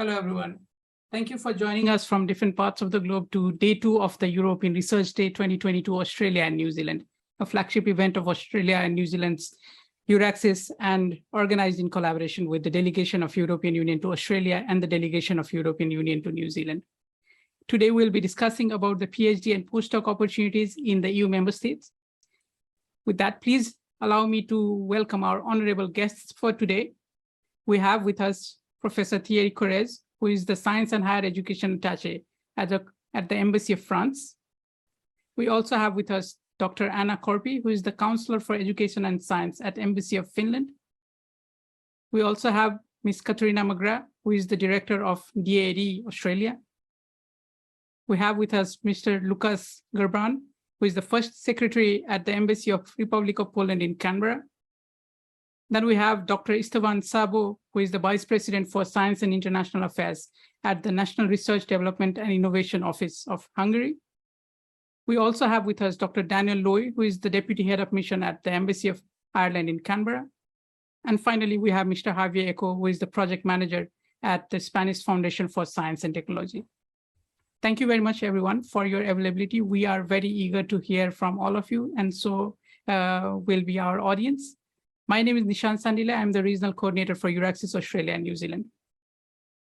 Hello, everyone. Thank you for joining us from different parts of the globe to day 2 of the European Research Day 2022 Australia and New Zealand, a flagship event of Australia and New Zealand's Euraxess and organized in collaboration with the Delegation of European Union to Australia and the Delegation of European Union to New Zealand. Today, we'll be discussing about the PhD and postdoc opportunities in the EU member states. With that, please allow me to welcome our honorable guests for today. We have with us Professor Thierry Correge, who is the Science and Higher Education Attaché at the Embassy of France. We also have with us Dr. Anna Korpi, who is the Counsellor for Education and Science at Embassy of Finland. We also have Ms. Katarina McGrath, who is the Director of DAD Australia. We have with us Mr. Lukas Gerban, who is the First Secretary at the Embassy of Republic of Poland in Canberra. Then we have Dr. Istvan Sabo, who is the Vice President for Science and International Affairs at the National Research Development and Innovation Office of Hungary. We also have with us Dr. Daniel Loy, who is the Deputy Head of Mission at the Embassy of Ireland in Canberra. And finally, we have Mr. Javier Eco, who is the Project Manager at the Spanish Foundation for Science and Technology. Thank you very much, everyone, for your availability. We are very eager to hear from all of you, and so will be our audience. My name is Nishant Sandila. I'm the Regional Coordinator for Euraxess Australia and New Zealand.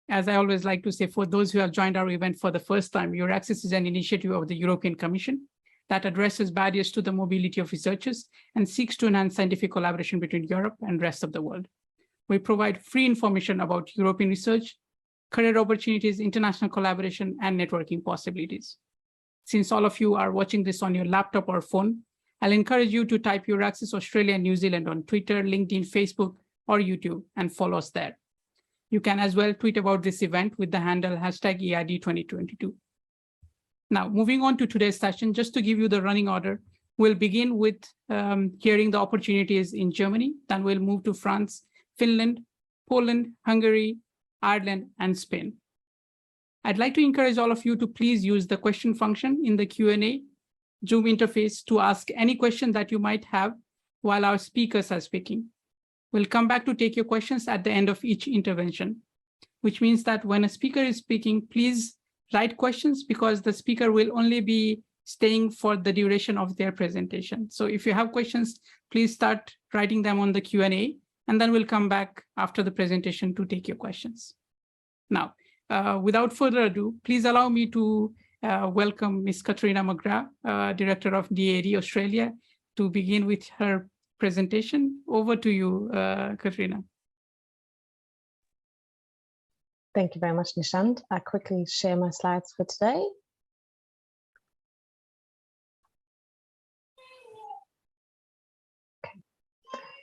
As I always like to say, for those who have joined our event for the first time, Euraxess is an initiative of the European Commission that addresses barriers to the mobility of researchers and seeks to enhance scientific collaboration between Europe and the rest of the world. We provide free information about European research, career opportunities, international collaboration, and networking possibilities. Since all of you are watching this on your laptop or phone, I'll encourage you to type Euraxess Australia and New Zealand on Twitter, LinkedIn, Facebook, or YouTube and follow us there. You can as well tweet about this event with the handle #EID2022. Now, moving on to today's session, just to give you the running order, we'll begin with hearing the opportunities in Germany, then we'll move to France, Finland, Poland, Hungary, Ireland, and Spain. I'd like to encourage all of you to please use the question function in the Q&A Zoom interface to ask any question that you might have while our speakers are speaking. We'll come back to take your questions at the end of each intervention, which means that when a speaker is speaking, please write questions because the speaker will only be staying for the duration of their presentation. So if you have questions, please start writing them on the Q&A, and then we'll come back after the presentation to take your questions. Now, without further ado, please allow me to welcome Ms. Katarina McGrath, Director of DAD Australia, to begin with her presentation. Over to you, Katarina. Thank you very much, Nishant. I'll quickly share my slides for today. Okay.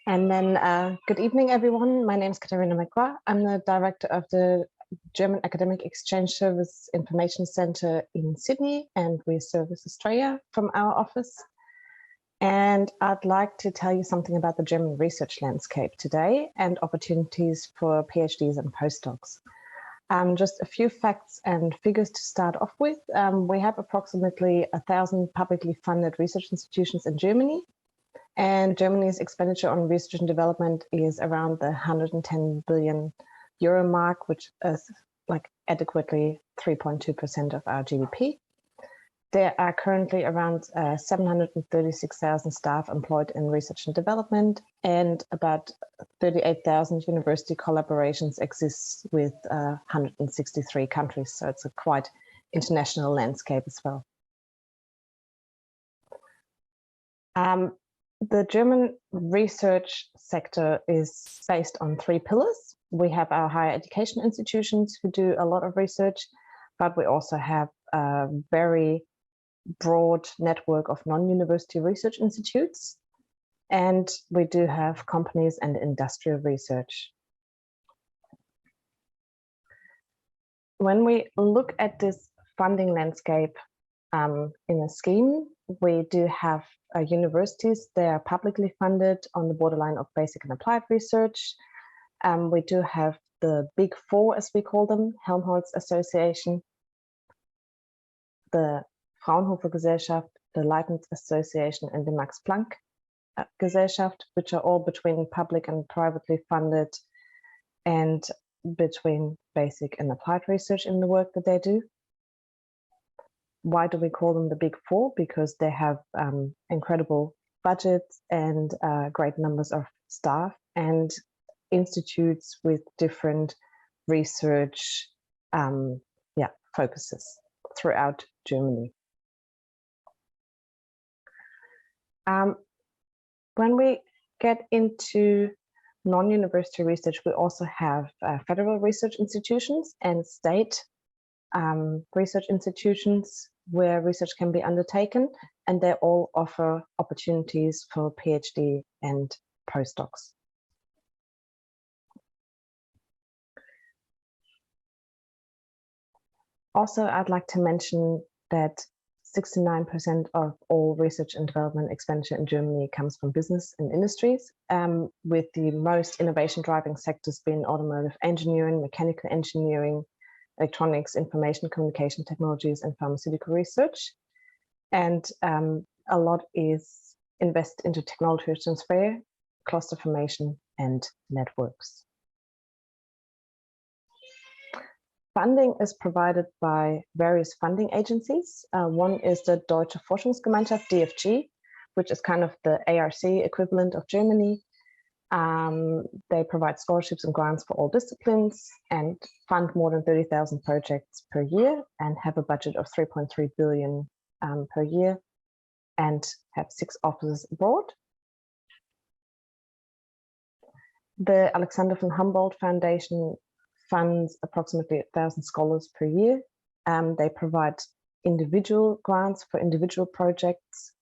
And then good evening, everyone. My name is Katarina McGrath. I'm the Director of the German Academic Exchange Service Information Center in Sydney, and we service Australia from our office. And I'd like to tell you something about the German research landscape today and opportunities for PhDs and postdocs. Just a few facts and figures to start off with. We have approximately 1,000 publicly funded research institutions in Germany, and Germany's expenditure on research and development is around the 110 billion euro mark, which is like adequately 3.2% of our GDP. There are currently around 736,000 staff employed in research and development, and about 38,000 university collaborations exist with 163 countries. So it's a quite international landscape as well. The German research sector is based on 3 pillars. We have our higher education institutions who do a lot of research, but we also have a very broad network of non-university research institutes. And we do have companies and industrial research. When we look at this funding landscape in a scheme, we do have universities. They are publicly funded on the borderline of basic and applied research. We do have the Big Four, as we call them, Helmholtz Association, the Fraunhofer Gesellschaft, the Leibniz Association, and the Max Planck Gesellschaft, which are all between public and privately funded and between basic and applied research in the work that they do. Why do we call them the Big Four? Because they have incredible budgets and great numbers of staff and institutes with different research focuses throughout Germany. When we get into non-university research, we also have federal research institutions and state research institutions where research can be undertaken, and they all offer opportunities for PhD and postdocs. Also, I'd like to mention that 69% of all research and development expenditure in Germany comes from business and industries, with the most innovation driving sectors being automotive engineering, mechanical engineering, electronics, information communication technologies, and pharmaceutical research. And a lot is invested into technology transfer, cluster formation, and networks. Funding is provided by various funding agencies. One is the Deutsche Forschungsgemeinschaft, DFG, which is kind of the ARC equivalent of Germany. They provide scholarships and grants for all disciplines and fund more than 30,000 projects per year and have a budget of 3.3 billion per year and have 6 offices abroad. The Alexander von Humboldt Foundation funds approximately 1,000 scholars per year. They provide individual grants for individual projects.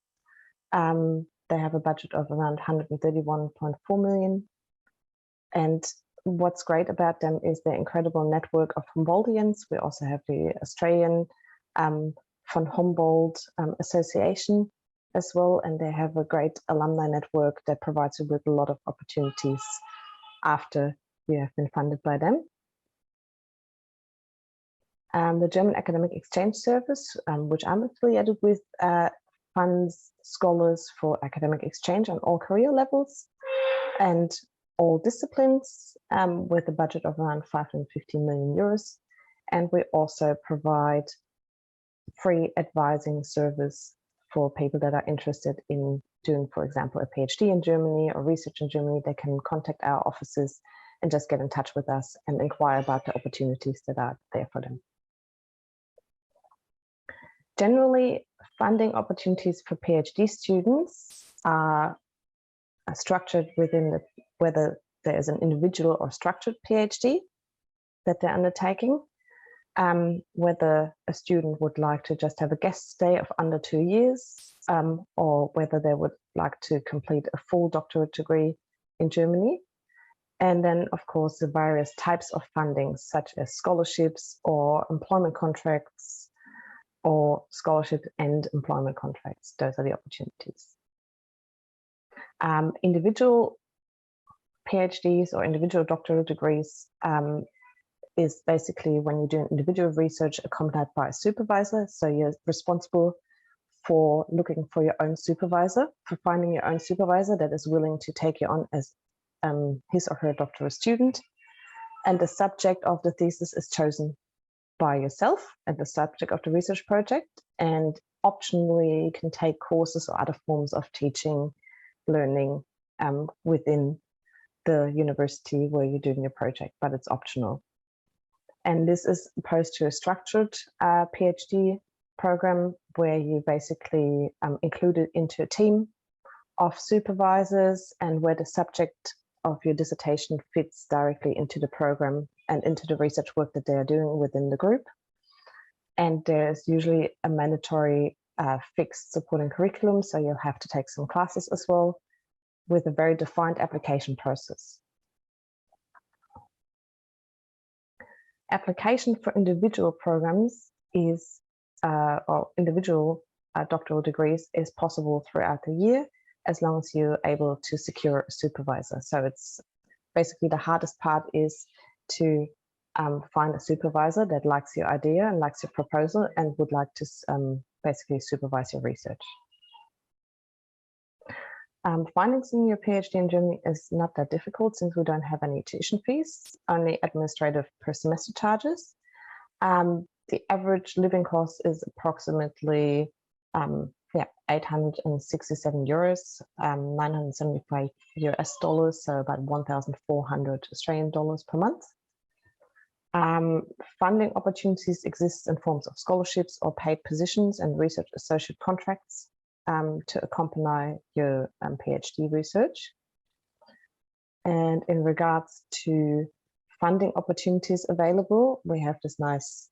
They have a budget of around 131.4 million. And what's great about them is their incredible network of Humboldtians. We also have the Australian von Humboldt Association as well, and they have a great alumni network that provides you with a lot of opportunities after you have been funded by them. The German Academic Exchange Service, which I'm affiliated with, funds scholars for academic exchange on all career levels and all disciplines, with a budget of around 550 million euros. And we also provide free advising service for people that are interested in doing, for example, a PhD in Germany or research in Germany. They can contact our offices and just get in touch with us and inquire about the opportunities that are there for them. Generally, funding opportunities for PhD students are structured within whether there is an individual or structured PhD that they're undertaking, whether a student would like to just have a guest stay of under 2 years, or whether they would like to complete a full doctorate degree in Germany. And then, of course, the various types of funding, such as scholarships or employment contracts, or scholarship and employment contracts. Those are the opportunities. Individual PhDs or individual doctoral degrees is basically when you do individual research accompanied by a supervisor. So you're responsible for looking for your own supervisor, for finding your own supervisor that is willing to take you on as his or her doctoral student. And the subject of the thesis is chosen by yourself and the subject of the research project, and optionally you can take courses or other forms of teaching, learning within the university where you're doing your project, but it's optional. And this is opposed to a structured PhD program where you basically included into a team of supervisors and where the subject of your dissertation fits directly into the program and into the research work that they are doing within the group. And there's usually a mandatory fixed supporting curriculum, so you'll have to take some classes as well, with a very defined application process. Application for individual programs is, or individual doctoral degrees is possible throughout the year, as long as you're able to secure a supervisor. So it's basically the hardest part is to find a supervisor that likes your idea and likes your proposal and would like to basically supervise your research. Financing your PhD in Germany is not that difficult since we don't have any tuition fees, only administrative per semester charges. The average living cost is approximately 867 euros, 975 US dollars, so about 1,400 Australian dollars per month. Funding opportunities exist in forms of scholarships or paid positions and research associate contracts to accompany your PhD research. And in regards to funding opportunities available, we have this nice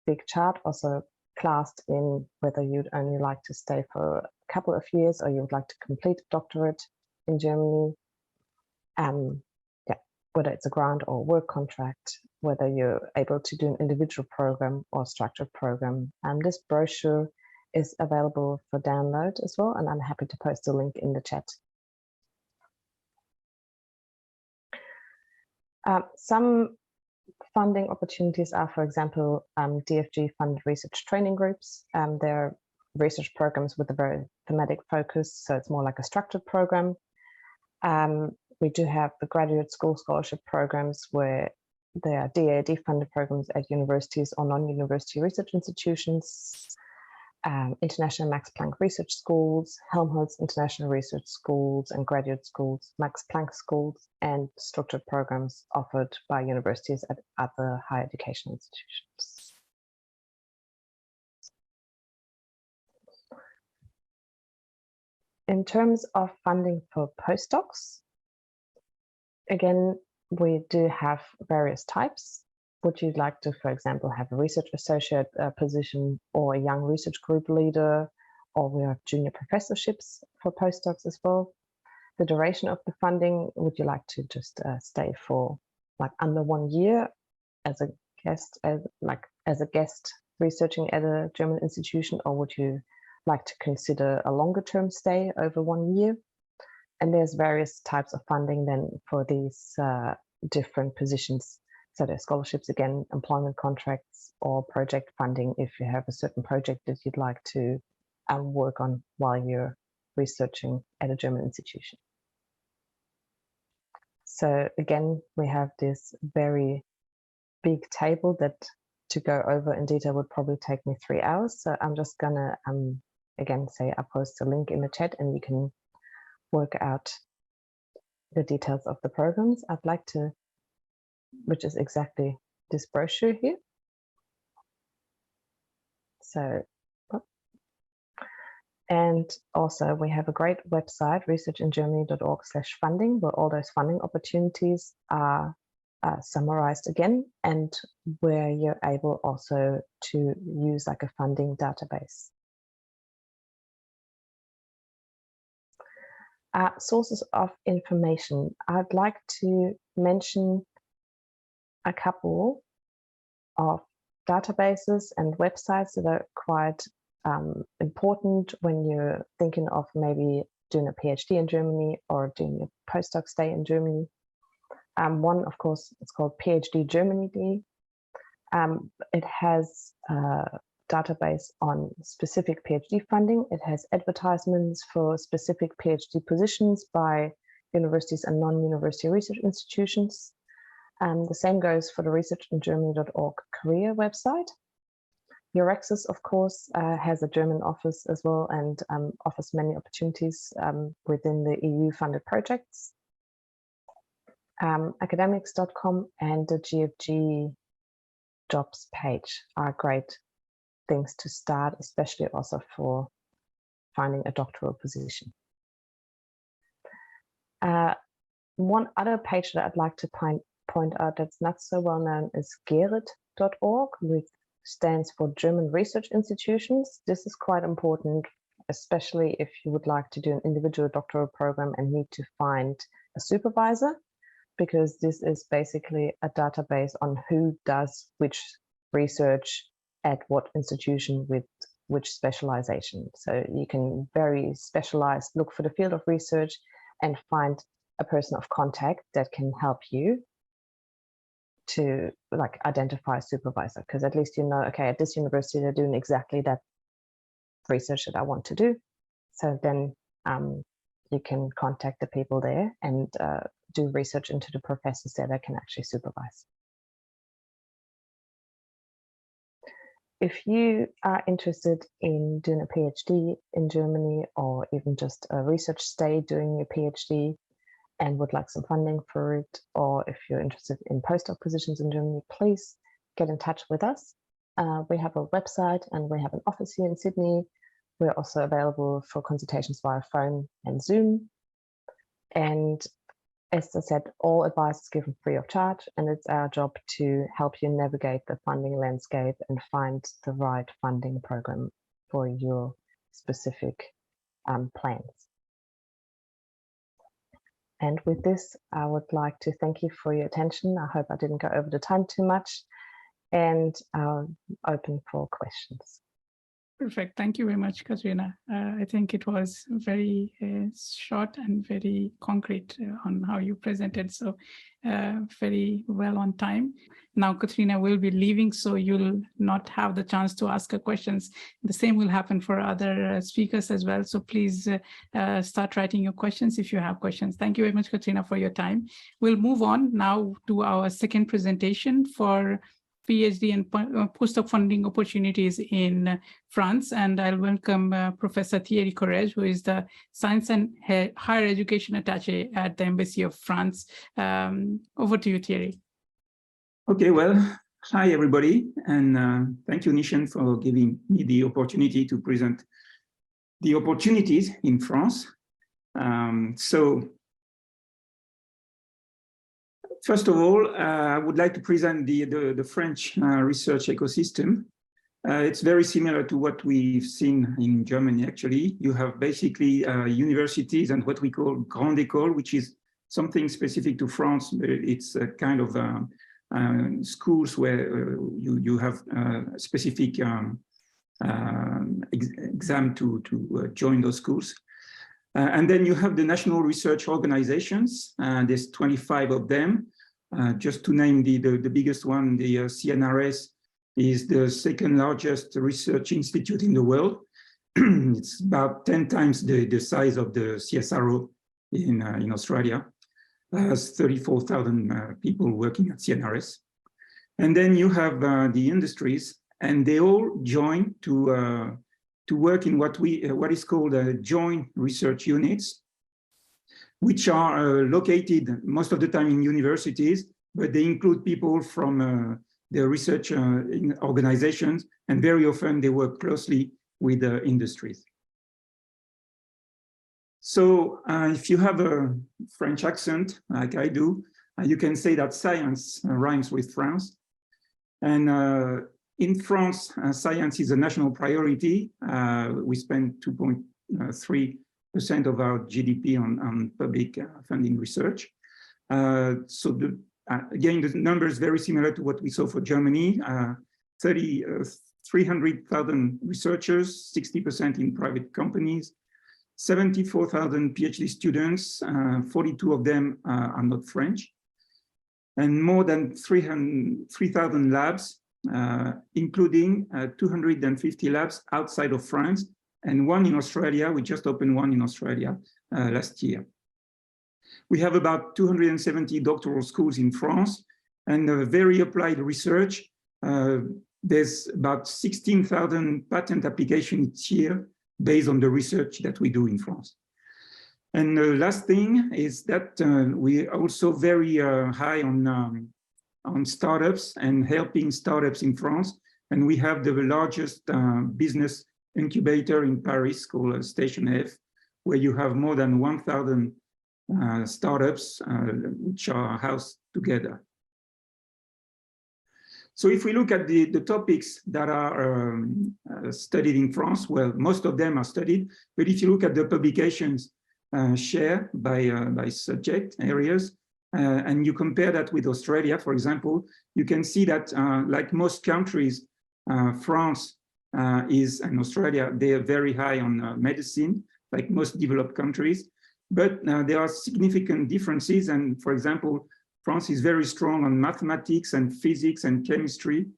big chart also classed in whether you'd only like to stay for a couple of years or you would like to complete a doctorate in Germany. Whether it's a grant or work contract, whether you're able to do an individual program or structured program. And this brochure is available for download as well, and I'm happy to post a link in the chat. Some funding opportunities are, for example, DFG funded research training groups. They're research programs with a very thematic focus, so it's more like a structured program. We do have the graduate school scholarship programs where there are DAAD funded programs at universities or non-university research institutions, international Max Planck research schools, Helmholtz international research schools and graduate schools, Max Planck schools, and structured programs offered by universities at other higher education institutions. In terms of funding for postdocs, again, we do have various types. Would you like to, for example, have a research associate position or a young research group leader, or we have junior professorships for postdocs as well? The duration of the funding, would you like to just stay for like under 1 year as a guest, as a guest researching at a German institution, or would you like to consider a longer term stay over 1 year? And there's various types of funding then for these different positions. So there's scholarships, again, employment contracts, or project funding if you have a certain project that you'd like to work on while you're researching at a German institution. So again, we have this very big table that to go over in detail would probably take me 3 hours. So I'm just gonna, again, say I'll post a link in the chat and you can work out the details of the programs. I'd like to, which is exactly this brochure here. So, and also we have a great website, researchingermany.org/funding, where all those funding opportunities are summarized again, and where you're able also to use like a funding database. Sources of information. I'd like to mention a couple of databases and websites that are quite important when you're thinking of maybe doing a PhD in Germany or doing a postdoc stay in Germany. One, of course, it's called PhD Germany. It has a database on specific PhD funding. It has advertisements for specific PhD positions by universities and non-university research institutions. The same goes for the researchingermany.org career website. Euraxess, of course, has a German office as well and offers many opportunities within the EU-funded projects. Academics.com and the GFG jobs page are great things to start, especially also for finding a doctoral position. One other page that I'd like to point out that's not so well known is geret.org, which stands for German Research Institutions. This is quite important, especially if you would like to do an individual doctoral program and need to find a supervisor, because this is basically a database on who does which research at what institution with which specialization. So you can very specialized look for the field of research and find a person of contact that can help you to like identify a supervisor, because at least you know, okay, at this university they're doing exactly that research that I want to do. So then you can contact the people there and do research into the professors there that can actually supervise. If you are interested in doing a PhD in Germany, or even just a research stay doing your PhD and would like some funding for it, or if you're interested in postdoc positions in Germany, please get in touch with us. We have a website and we have an office here in Sydney. We're also available for consultations via phone and Zoom. And as I said, all advice is given free of charge, and it's our job to help you navigate the funding landscape and find the right funding program for your specific plans. And with this, I would like to thank you for your attention. I hope I didn't go over the time too much, and open for questions. Perfect. Thank you very much, Katrina. I think it was very short and very concrete on how you presented. So very well on time. Now, Katrina will be leaving, so you'll not have the chance to ask her questions. The same will happen for other speakers as well. So please start writing your questions if you have questions. Thank you very much, Katrina, for your time. We'll move on now to our second presentation for PhD and postdoc funding opportunities in France. And I'll welcome Professor Thierry Correge, who is the Science and Higher Education Attaché at the Embassy of France. Over to you, Thierry. Okay, well, hi, everybody. And thank you, Nishan, for giving me the opportunity to present the opportunities in France. First of all, I would like to present the French research ecosystem. It's very similar to what we've seen in Germany, actually. You have basically universities and what we call grande école, which is something specific to France. It's a kind of schools where you have specific exam to join those schools. And then you have the national research organizations. There's 25 of them. Just to name the biggest one, the CNRS is the second largest research institute in the world. It's about 10 times the size of the CSRO in Australia. Has 34,000 people working at CNRS. And then you have the industries, and they all join to work in what is called joint research units, which are located most of the time in universities, but they include people from the research organizations, and very often they work closely with the industries. So if you have a French accent, like I do, you can say that science rhymes with France. And in France, science is a national priority. We spend 2.3% of our GDP on public funding research. Again, the number is very similar to what we saw for Germany. 300,000 researchers, 60% in private companies, 74,000 PhD students, 42 of them are not French, and more than 3,000 labs, including 250 labs outside of France, and one in Australia. We just opened one in Australia last year. We have about 270 doctoral schools in France, and very applied research. There's about 16,000 patent applications each year based on the research that we do in France. And the last thing is that we are also very high on startups and helping startups in France. And we have the largest business incubator in Paris called Station F, where you have more than 1,000 startups which are housed together. So if we look at the topics that are studied in France, well, most of them are studied. But if you look at the publications share by subject areas, and you compare that with Australia, for example, you can see that like most countries, France and Australia, they are very high on medicine, like most developed countries. But there are significant differences. And for example, France is very strong on mathematics and physics and chemistry.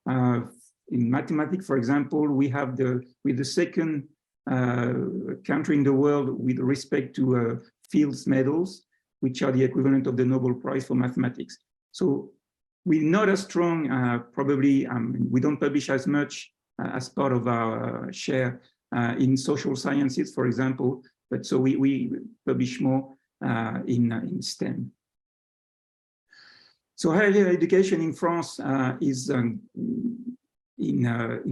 In mathematics, for example, we have the second country in the world with respect to Fields medals, which are the equivalent of the Nobel Prize for mathematics. So we're not as strong, probably, we don't publish as much as part of our share in social sciences, for example, but so we publish more in STEM. So higher education in France is in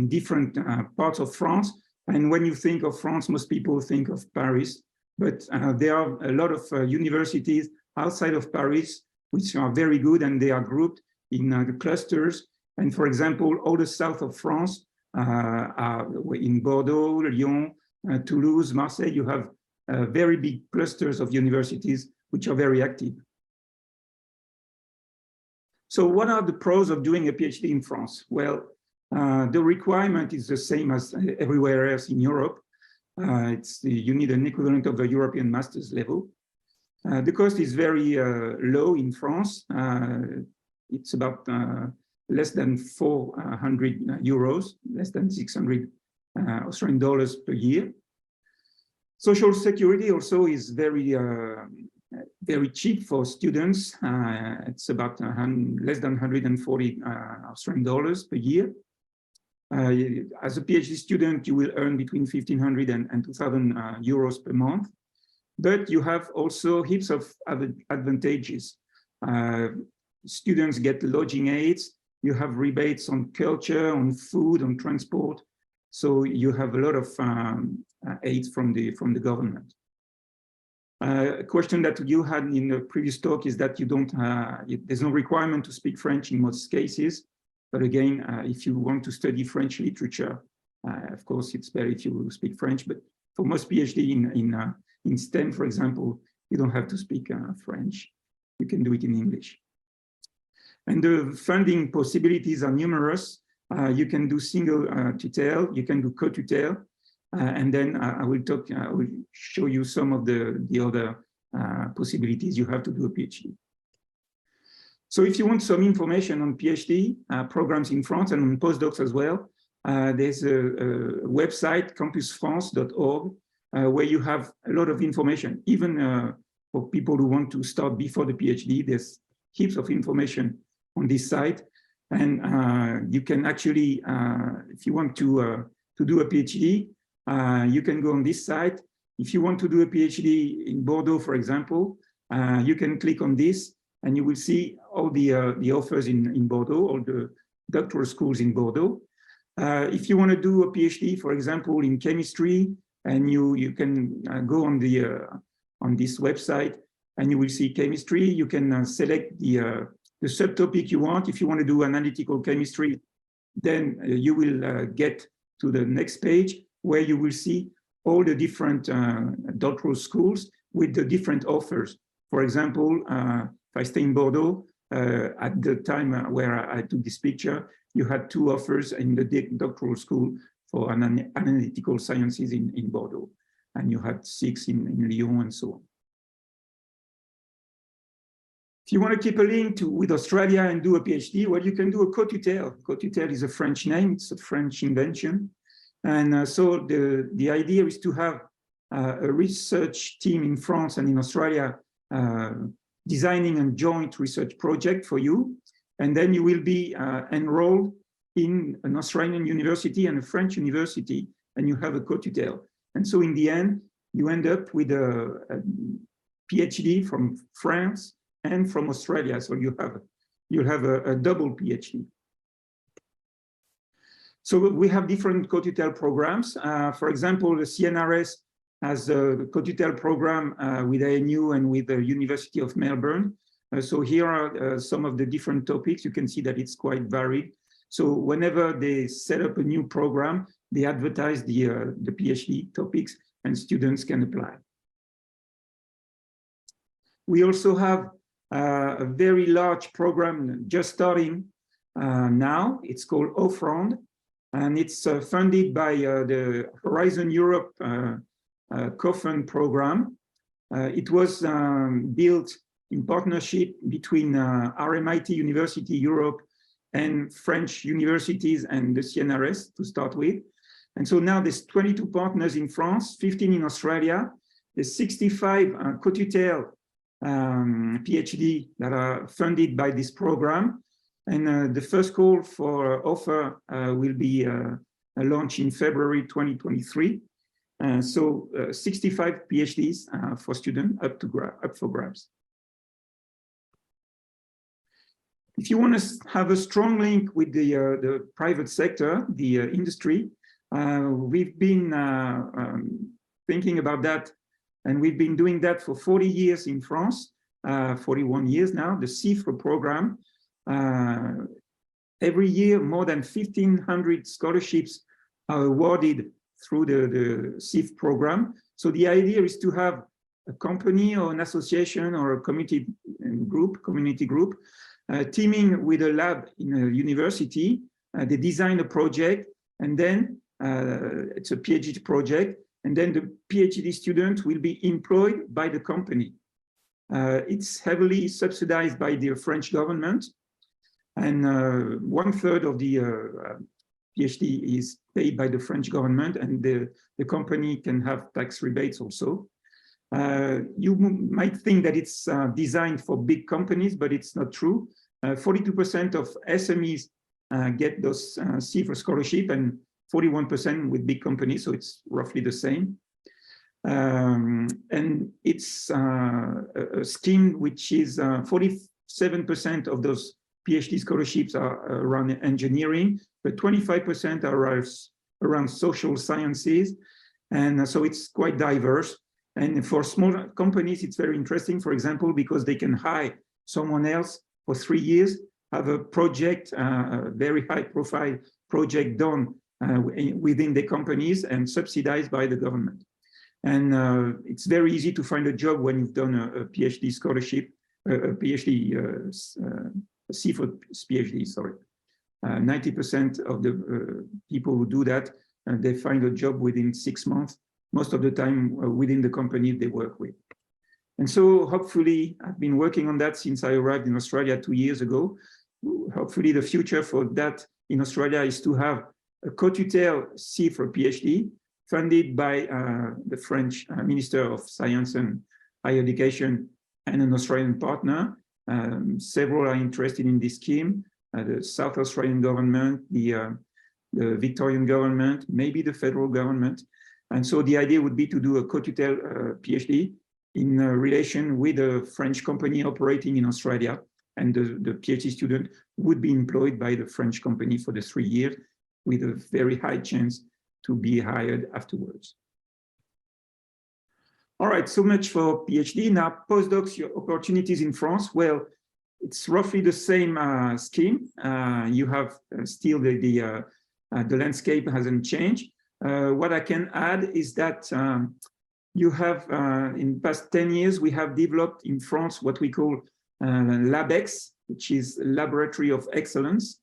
different parts of France. And when you think of France, most people think of Paris, but there are a lot of universities outside of Paris, which are very good, and they are grouped in clusters. And for example, all the south of France, are in Bordeaux, Lyon, Toulouse, Marseille, you have very big clusters of universities which are very active. So what are the pros of doing a PhD in France? Well, the requirement is the same as everywhere else in Europe. You need an equivalent of a European master's level. The cost is very low in France. It's about less than 400 euros, less than 600 Australian dollars per year. Social security also is very cheap for students. It's about less than 140 Australian dollars per year. As a PhD student, you will earn between 1,500 and 2,000 euros per month. But you have also heaps of other advantages. Students get lodging aids. You have rebates on culture, on food, on transport. So you have a lot of aids from the government. A question that you had in the previous talk is that you don't, there's no requirement to speak French in most cases. But again, if you want to study French literature, of course, it's better if you speak French. But for most PhD in STEM, for example, you don't have to speak French. You can do it in English. And the funding possibilities are numerous. You can do single tutelle, you can do co-tutelle, and then I will show you some of the other possibilities you have to do a PhD. So if you want some information on PhD programs in France and on postdocs as well, there's a website, campusfrance.org, where you have a lot of information. Even for people who want to start before the PhD, there's heaps of information on this site. And you can actually, if you want to do a PhD, you can go on this site. If you want to do a PhD in Bordeaux, for example, you can click on this and you will see all the offers in Bordeaux, all the doctoral schools in Bordeaux. If you want to do a PhD, for example, in chemistry, and you can go on this website and you will see chemistry. You can select the subtopic you want. If you want to do analytical chemistry, then you will get to the next page where you will see all the different doctoral schools with the different offers. For example, if I stay in Bordeaux, at the time where I took this picture, you had 2 offers in the doctoral school for analytical sciences in Bordeaux, and you had 6 in Lyon and so on. If you want to keep a link with Australia and do a PhD, well, you can do a co-tutelle. Co-tutelle is a French name, it's a French invention. And so the idea is to have a research team in France and in Australia designing a joint research project for you. And then you will be enrolled in an Australian university and a French university, and you have a co-tutelle. And so in the end, you end up with a PhD from France and from Australia. So you'll have a double PhD. So we have different co-tutelle programs. For example, the CNRS has a co-tutelle program with ANU and with the University of Melbourne. So here are some of the different topics. You can see that it's quite varied. So whenever they set up a new program, they advertise the PhD topics and students can apply. We also have a very large program just starting now. It's called Offroad, and it's funded by the Horizon Europe co-fund program. It was built in partnership between RMIT University Europe and French universities and the CNRS to start with. And so now there's 22 partners in France, 15 in Australia. There's 65 co-tutel PhD that are funded by this program. And the first call for offer will be launched in February 2023. So 65 PhDs for students up for grabs. If you want to have a strong link with the private sector, the industry, we've been thinking about that, and we've been doing that for 40 years in France, 41 years now, the CIFRE program. Every year, more than 1,500 scholarships are awarded through the CIFRE program. So the idea is to have a company or an association or a community group, teaming with a lab in a university. They design a project, and then it's a PhD project, and then the PhD student will be employed by the company. It's heavily subsidized by the French government, and 1/3 of the PhD is paid by the French government, and the company can have tax rebates also. You might think that it's designed for big companies, but it's not true. 42% of SMEs get those CIFRE scholarship, and 41% with big companies, so it's roughly the same. And it's a scheme which is 47% of those PhD scholarships are around engineering, but 25% are around social sciences. And so it's quite diverse. And for small companies, it's very interesting, for example, because they can hire someone else for 3 years, have a project, a very high profile project done within the companies and subsidized by the government. And it's very easy to find a job when you've done a PhD scholarship, a PhD, CIFRE PhD, sorry. 90% of the people who do that, they find a job within 6 months, most of the time within the company they work with. And so hopefully, I've been working on that since I arrived in Australia 2 years ago. Hopefully the future for that in Australia is to have a co-tutel CIFRE PhD funded by the French Minister of Science and Higher Education and an Australian partner. Several are interested in this scheme, the South Australian government, the Victorian government, maybe the federal government. And so the idea would be to do a co-tutel PhD in relation with a French company operating in Australia, and the PhD student would be employed by the French company for the 3 years with a very high chance to be hired afterwards. All right, so much for PhD. Now, postdocs opportunities in France. Well, it's roughly the same scheme. You have still the landscape hasn't changed. What I can add is that you have, in the past 10 years, we have developed in France what we call LabX, which is Laboratory of Excellence.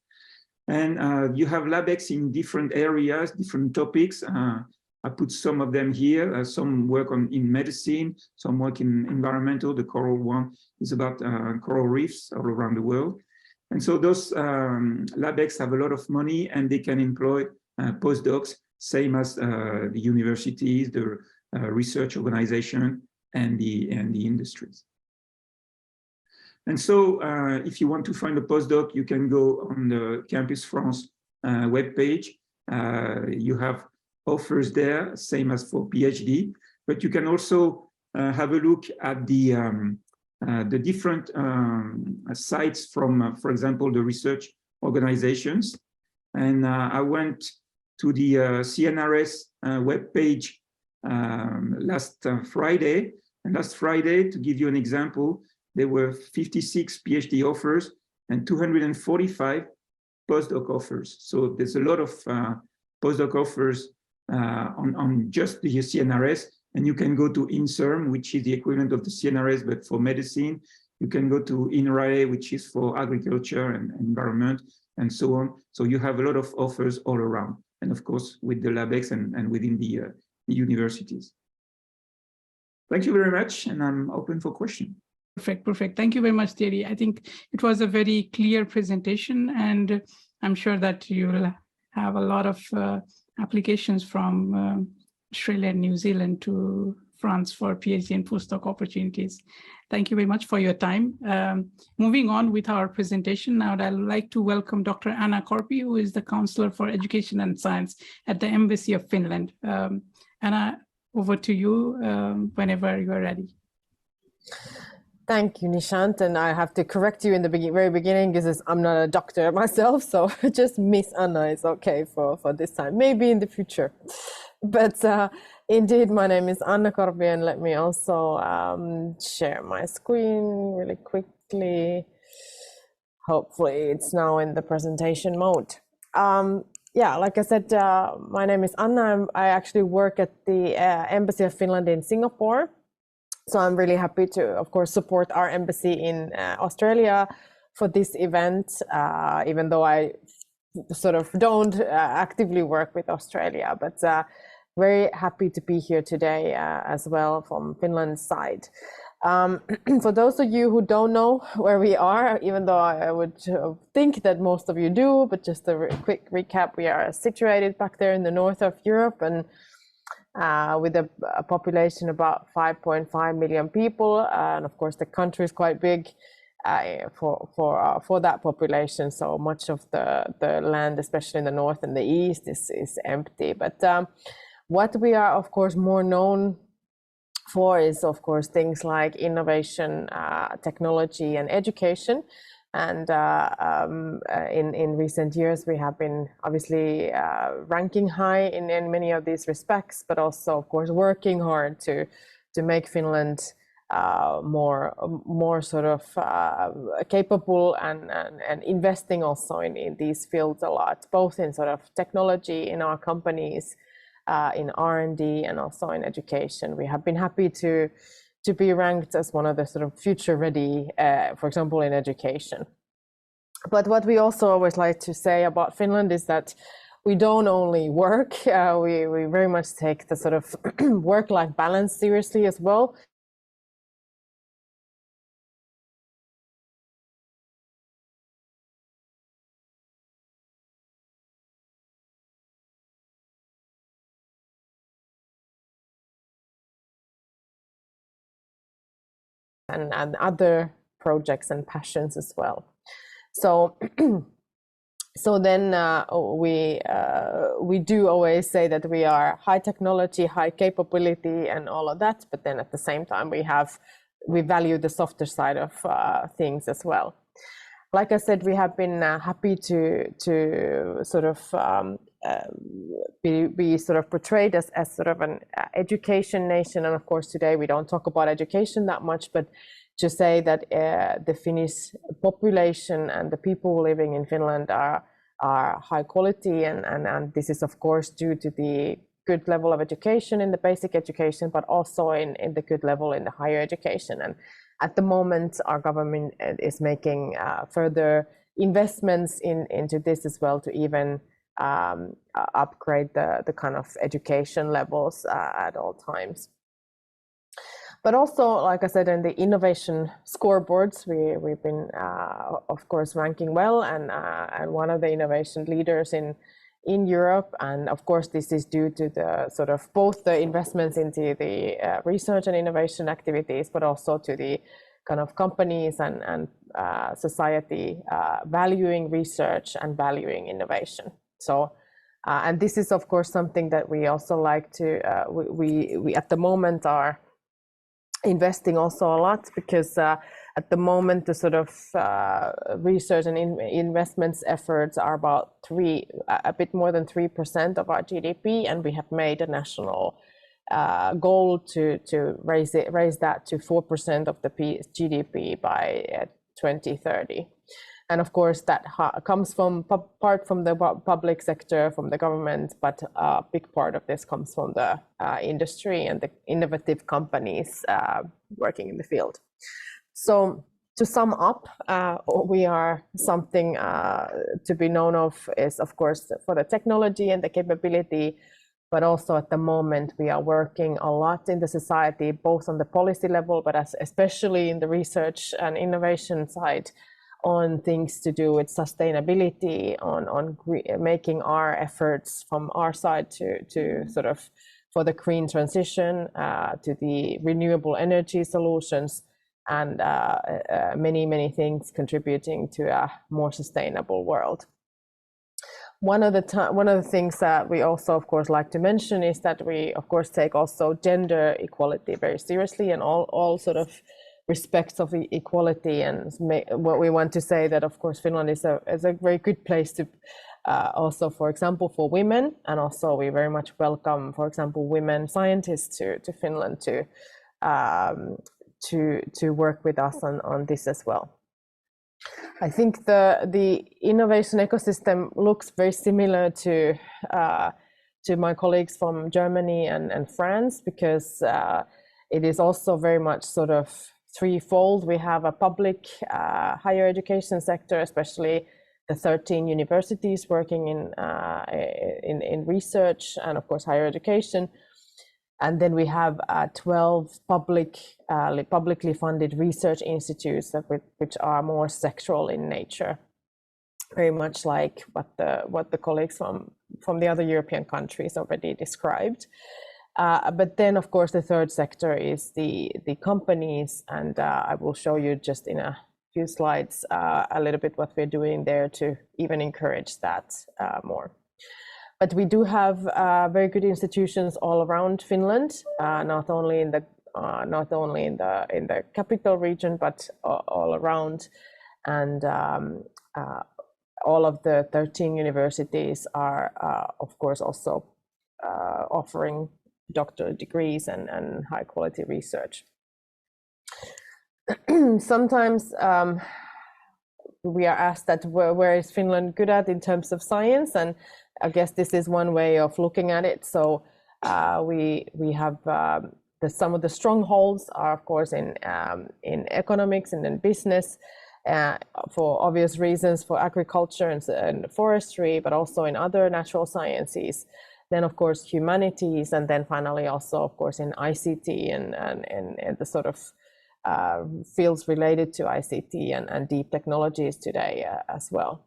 And you have LabX in different areas, different topics. I put some of them here. Some work in medicine, some work in environmental. The coral one is about coral reefs all around the world. And so those LabX have a lot of money, and they can employ postdocs, same as the universities, the research organization, and the industries. And so if you want to find a postdoc, you can go on the Campus France webpage. You have offers there, same as for PhD, but you can also have a look at the different sites from, for example, the research organizations. And I went to the CNRS webpage last Friday. And last Friday, to give you an example, there were 56 PhD offers and 245 postdoc offers. So there's a lot of postdoc offers on just the CNRS, and you can go to INSERM, which is the equivalent of the CNRS, but for medicine. You can go to INRAE, which is for agriculture and environment, and so on. So you have a lot of offers all around, and of course, with the LabX and within the universities. Thank you very much, and I'm open for questions. Perfect. Thank you very much, Thierry. I think it was a very clear presentation, and I'm sure that you will have a lot of applications from Australia and New Zealand to France for PhD and postdoc opportunities. Thank you very much for your time. Moving on with our presentation now, I'd like to welcome Dr. Anna Korpi, who is the Counsellor for Education and Science at the Embassy of Finland. Anna, over to you whenever you are ready. Thank you, Nishant. And I have to correct you in the very beginning because I'm not a doctor myself, so just Miss Anna is okay for this time, maybe in the future. But indeed, my name is Anna Korpi, and let me also share my screen really quickly. Hopefully it's now in the presentation mode. Yeah, like I said, my name is Anna. I actually work at the Embassy of Finland in Singapore. So I'm really happy to, of course, support our embassy in Australia for this event, even though I sort of don't actively work with Australia, but very happy to be here today as well from Finland's side. For those of you who don't know where we are, even though I would think that most of you do, but just a quick recap, we are situated back there in the north of Europe, and with a population about 5.5 million people, and of course the country is quite big for that population. So much of the land, especially in the north and the east, is empty. But what we are, of course, more known for is, of course, things like innovation, technology, and education. And in recent years, we have been obviously ranking high in many of these respects, but also, of course, working hard to make Finland more sort of capable and investing also in these fields a lot, both in sort of technology in our companies, in R&D, and also in education. We have been happy to be ranked as one of the sort of future ready, for example, in education. But what we also always like to say about Finland is that we don't only work, we very much take the sort of work-life balance seriously as well. And other projects and passions as well. So then we do always say that we are high technology, high capability, and all of that. But then at the same time, we value the softer side of things as well. Like I said, we have been happy to sort of be sort of portrayed as sort of an education nation. And of course, today we don't talk about education that much, but to say that the Finnish population and the people living in Finland are high quality, and this is of course due to the good level of education in the basic education, but also in the good level in the higher education. And at the moment, our government is making further investments into this as well, to even upgrade the kind of education levels at all times. But also, like I said, in the innovation scoreboards, we've been, of course, ranking well, and one of the innovation leaders in Europe. And of course, this is due to the sort of both the investments into the research and innovation activities, but also to the kind of companies and society valuing research and valuing innovation. So, and this is of course something that we also like to, we at the moment are investing also a lot, because at the moment the sort of research and investments efforts are about a bit more than 3% of our GDP, and we have made a national goal to raise that to 4% of the GDP by 2030. And of course, that comes from part from the public sector, from the government, but a big part of this comes from the industry and the innovative companies working in the field. So to sum up, we are something to be known of is, of course, for the technology and the capability, but also at the moment we are working a lot in the society, both on the policy level, but especially in the research and innovation side, on things to do with sustainability, on making our efforts from our side to sort of for the green transition, to the renewable energy solutions, and many things contributing to a more sustainable world. One of the things that we also, of course, like to mention is that we, of course, take also gender equality very seriously, and all sort of respects of equality. And what we want to say that, of course, Finland is a very good place to also, for example, for women, and also we very much welcome, for example, women scientists to Finland to work with us on this as well. I think the innovation ecosystem looks very similar to my colleagues from Germany and France, because it is also very much sort of threefold. We have a public higher education sector, especially the 13 universities working in research and, of course, higher education. And then we have 12 publicly funded research institutes which are more sectoral in nature, very much like what the colleagues from the other European countries already described. But then, of course, the third sector is the companies, and I will show you just in a few slides a little bit what we're doing there to even encourage that more. But we do have very good institutions all around Finland, not only in the capital region, but all around. And all of the 13 universities are, of course, also offering doctoral degrees and high quality research. Sometimes we are asked that where is Finland good at in terms of science, and I guess this is one way of looking at it. So we have some of the strongholds are, of course, in economics and in business, for obvious reasons, for agriculture and forestry, but also in other natural sciences. Then, of course, humanities, and then finally also, of course, in ICT and the sort of fields related to ICT and deep technologies today as well.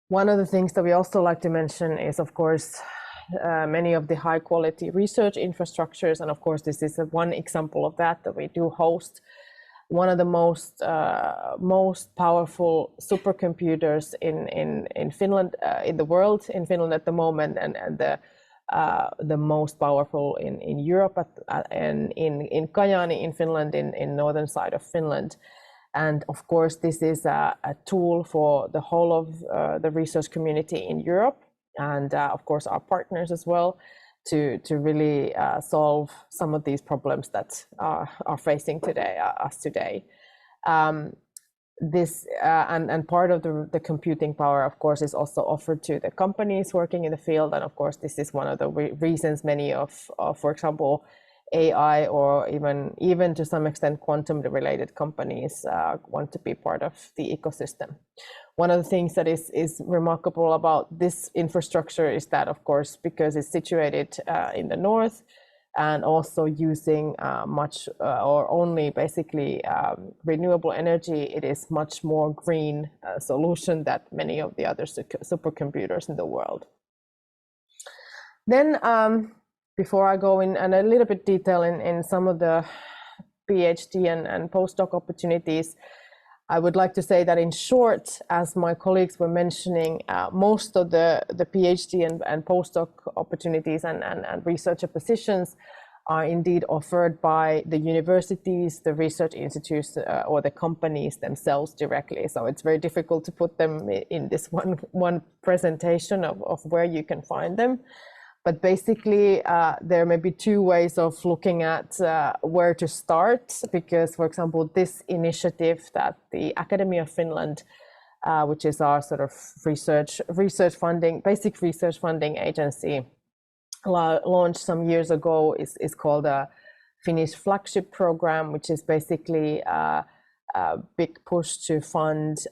One of the things that we also like to mention is, of course, many of the high quality research infrastructures. And of course, this is one example of that we do host. One of the most powerful supercomputers in Finland, in the world, in Finland at the moment, and the most powerful in Europe, and in Kajaani in Finland, in northern side of Finland. And of course, this is a tool for the whole of the research community in Europe, and of course our partners as well, to really solve some of these problems that are facing us today. This and part of the computing power, of course, is also offered to the companies working in the field, and of course this is one of the reasons many of for example, AI or even to some extent quantum related companies want to be part of the ecosystem. One of the things that is remarkable about this infrastructure is that, of course, because it's situated in the north and also using much or only basically renewable energy, it is much more green solution than many of the other supercomputers in the world. Then before I go in and a little bit detail in some of the PhD and postdoc opportunities, I would like to say that in short, as my colleagues were mentioning, most of the PhD and postdoc opportunities and researcher positions are indeed offered by the universities, the research institutes, or the companies themselves directly. So it's very difficult to put them in this one presentation of where you can find them. But basically, there may be two ways of looking at where to start, because, for example, this initiative that the Academy of Finland, which is our sort of research funding, basic research funding agency, launched some years ago, is called a Finnish flagship program, which is basically a big push to fund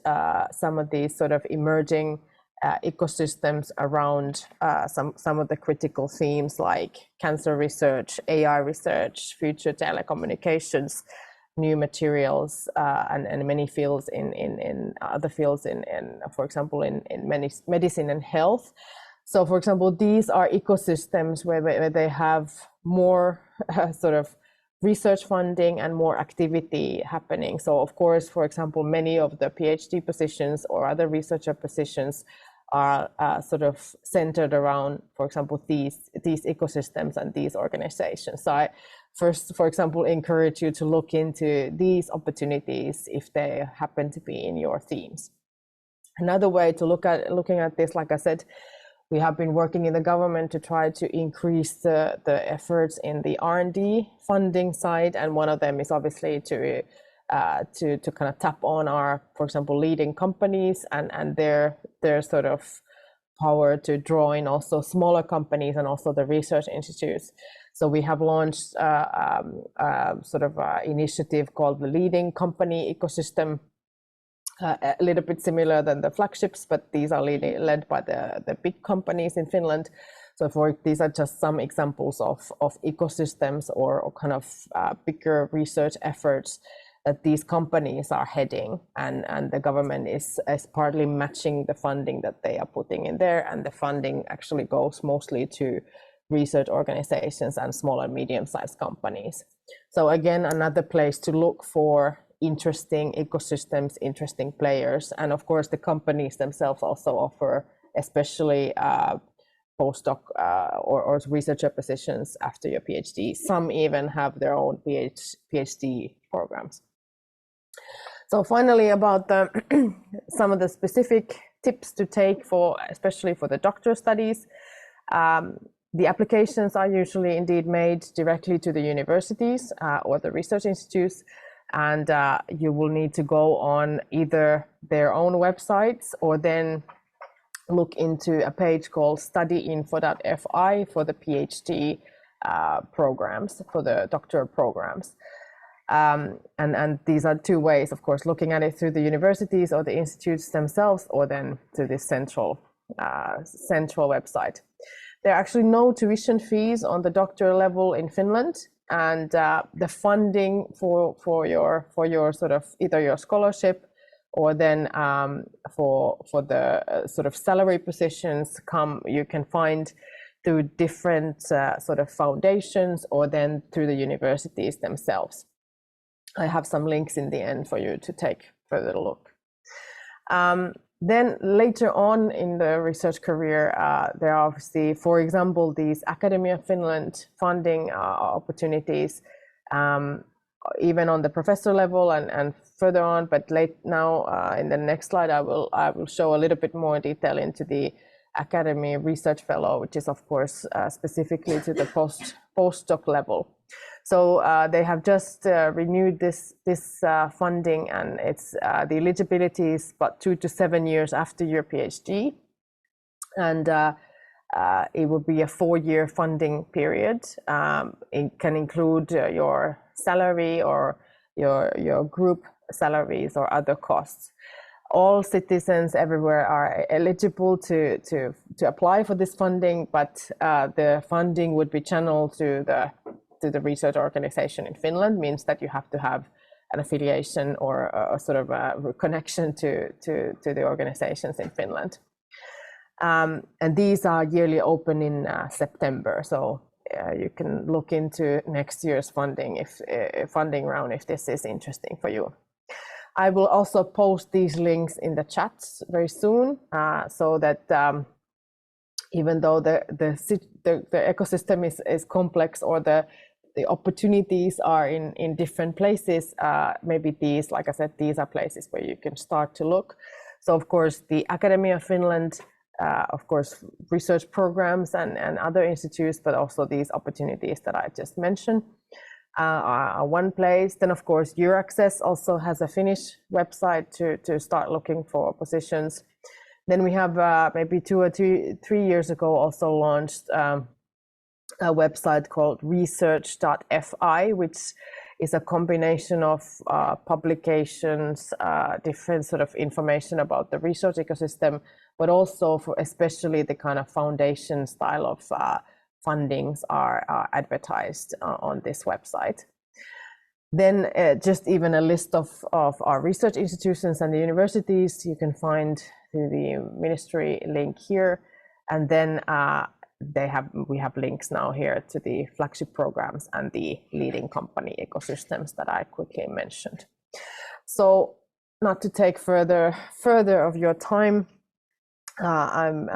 some of these sort of emerging ecosystems around some of the critical themes like cancer research, AI research, future telecommunications, new materials and many fields in other fields for example, in many medicine and health. So, for example, these are ecosystems where they have more sort of research funding and more activity happening. So, of course, for example, many of the PhD positions or other researcher positions are sort of centered around, for example, these ecosystems and these organizations. So I first, for example, encourage you to look into these opportunities if they happen to be in your themes. Another way to looking at this, like I said, we have been working in the government to try to increase the efforts in the R&D funding side, and one of them is obviously to kind of tap on our, for example, leading companies and their sort of power to draw in also smaller companies and also the research institutes. So we have launched sort of an initiative called the Leading Company Ecosystem. A little bit similar than the flagships, but these are led by the big companies in Finland. So these are just some examples of ecosystems or kind of bigger research efforts that these companies are heading, and the government is partly matching the funding that they are putting in there, and the funding actually goes mostly to research organizations and small and medium-sized companies. So again, another place to look for interesting ecosystems, interesting players, and of course the companies themselves also offer, especially postdoc or researcher positions after your PhD. Some even have their own PhD programs. So finally, about some of the specific tips to take for, especially for the doctoral studies. The applications are usually indeed made directly to the universities or the research institutes. And you will need to go on either their own websites or then look into a page called studyinfo.fi for the PhD programs, for the doctoral programs. And these are two ways, of course, looking at it through the universities or the institutes themselves, or then to this central website. There are actually no tuition fees on the doctoral level in Finland. And the funding for your sort of either your scholarship or then for the sort of salary positions you can find through different sort of foundations or then through the universities themselves. I have some links in the end for you to take further look. Then later on in the research career, there are obviously, for example, these Academia Finland funding opportunities, even on the professor level and further on. But now in the next slide, I will show a little bit more detail into the Academy Research Fellow, which is of course specifically to the postdoc level. So they have just renewed this funding, and it's the eligibility is about 2 to 7 years after your PhD, and it will be a 4-year funding period. It can include your salary or your group salaries or other costs. All citizens everywhere are eligible to apply for this funding, but the funding would be channeled to the research organization in Finland. Means that you have to have an affiliation or a sort of a connection to the organizations in Finland. And these are yearly open in September, so you can look into next year's funding round if this is interesting for you. I will also post these links in the chats very soon, so that even though the ecosystem is complex, or the opportunities are in different places, maybe these, like I said, these are places where you can start to look. So of course the Academia of Finland, of course research programs and other institutes, but also these opportunities that I just mentioned are one place. Then of course Euraxess also has a Finnish website to start looking for positions. Then we have maybe 2 or 3 years ago also launched a website called research.fi, which is a combination of publications, different sort of information about the research ecosystem, but also for especially the kind of foundation style of fundings are advertised on this website. Then just even a list of our research institutions and the universities you can find through the ministry link here. And then we have links now here to the flagship programs and the leading company ecosystems that I quickly mentioned. So not to take further of your time, I'm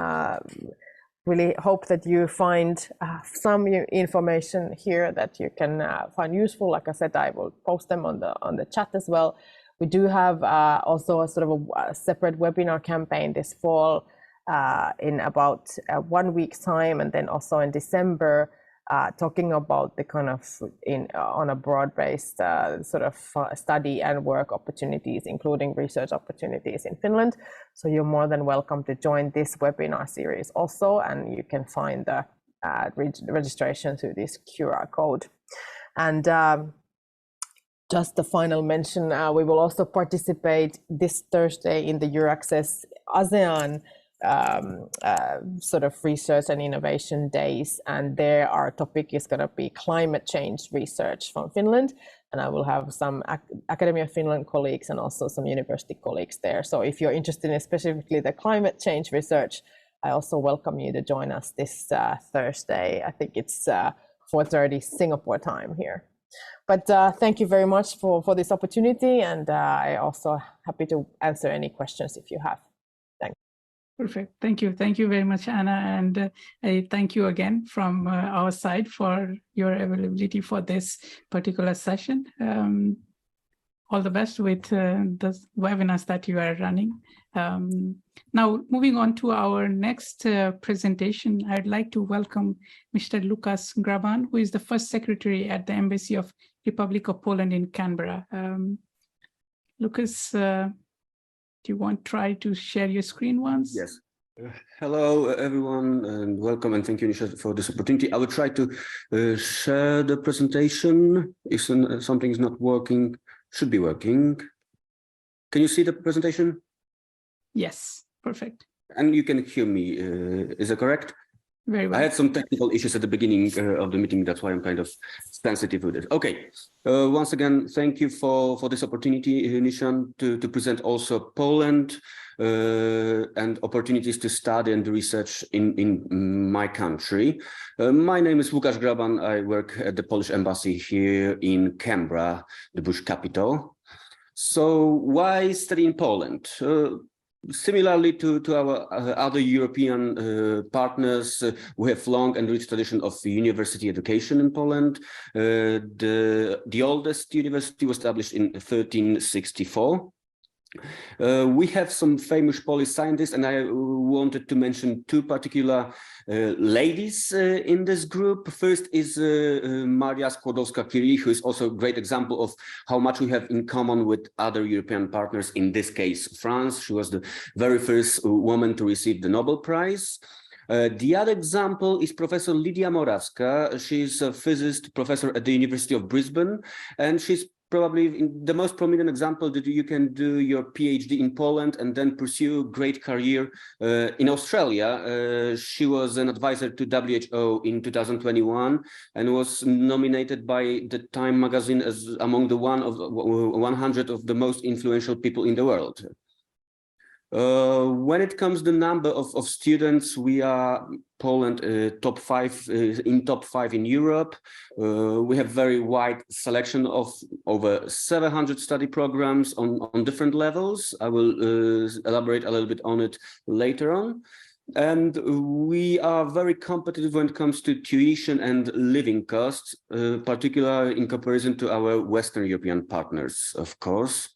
really hope that you find some information here that you can find useful. Like I said, I will post them on the chat as well. We do have also a sort of a separate webinar campaign this fall in about 1 week's time, and then also in December, talking about the kind of on a broad-based sort of study and work opportunities, including research opportunities in Finland. So you're more than welcome to join this webinar series also, and you can find the registration through this QR code. And just the final mention, we will also participate this Thursday in the Euraxess ASEAN sort of research and innovation days, and there our topic is going to be climate change research from Finland, and I will have some Academy of Finland colleagues and also some university colleagues there. So if you're interested in specifically the climate change research, I also welcome you to join us this Thursday. I think it's 4:30 Singapore time here. But thank you very much for this opportunity, and I also happy to answer any questions if you have. Perfect. Thank you. Thank you very much, Anna. And I thank you again from our side for your availability for this particular session. All the best with the webinars that you are running. Now, moving on to our next presentation, I'd like to welcome Mr. Lukas Graban, who is the first secretary at the Embassy of Republic of Poland in Canberra. Lukas, do you want to try to share your screen once? Yes. Hello, everyone, and welcome, and thank you, Nisha, for this opportunity. I will try to share the presentation. If something is not working, should be working. Can you see the presentation? Yes, perfect. And you can hear me, is that correct? Very well. I had some technical issues at the beginning of the meeting, that's why I'm kind of sensitive with it. Okay, once again, thank you for this opportunity, Nishan, to present also Poland and opportunities to study and research in my country. My name is Łukasz Graban. I work at the Polish Embassy here in Canberra, the Bush capital. So why study in Poland? Similarly to our other European partners, we have long and rich tradition of university education in Poland. The oldest university was established in 1364. We have some famous Polish scientists, and I wanted to mention two particular ladies in this group. First is Maria Sklodowska-Curie, who is also a great example of how much we have in common with other European partners, in this case, France. She was the very first woman to receive the Nobel Prize. The other example is Professor Lidia Morawska. She's a physicist professor at the University of Brisbane, and she's probably the most prominent example that you can do your PhD in Poland and then pursue a great career in Australia. She was an advisor to WHO in 2021 and was nominated by the Time magazine as among the 100 of the most influential people in the world. When it comes to the number of students, we are Poland top 5 in Europe. We have very wide selection of over 700 study programs on different levels. I will elaborate a little bit on it later on. And we are very competitive when it comes to tuition and living costs, particularly in comparison to our Western European partners, of course.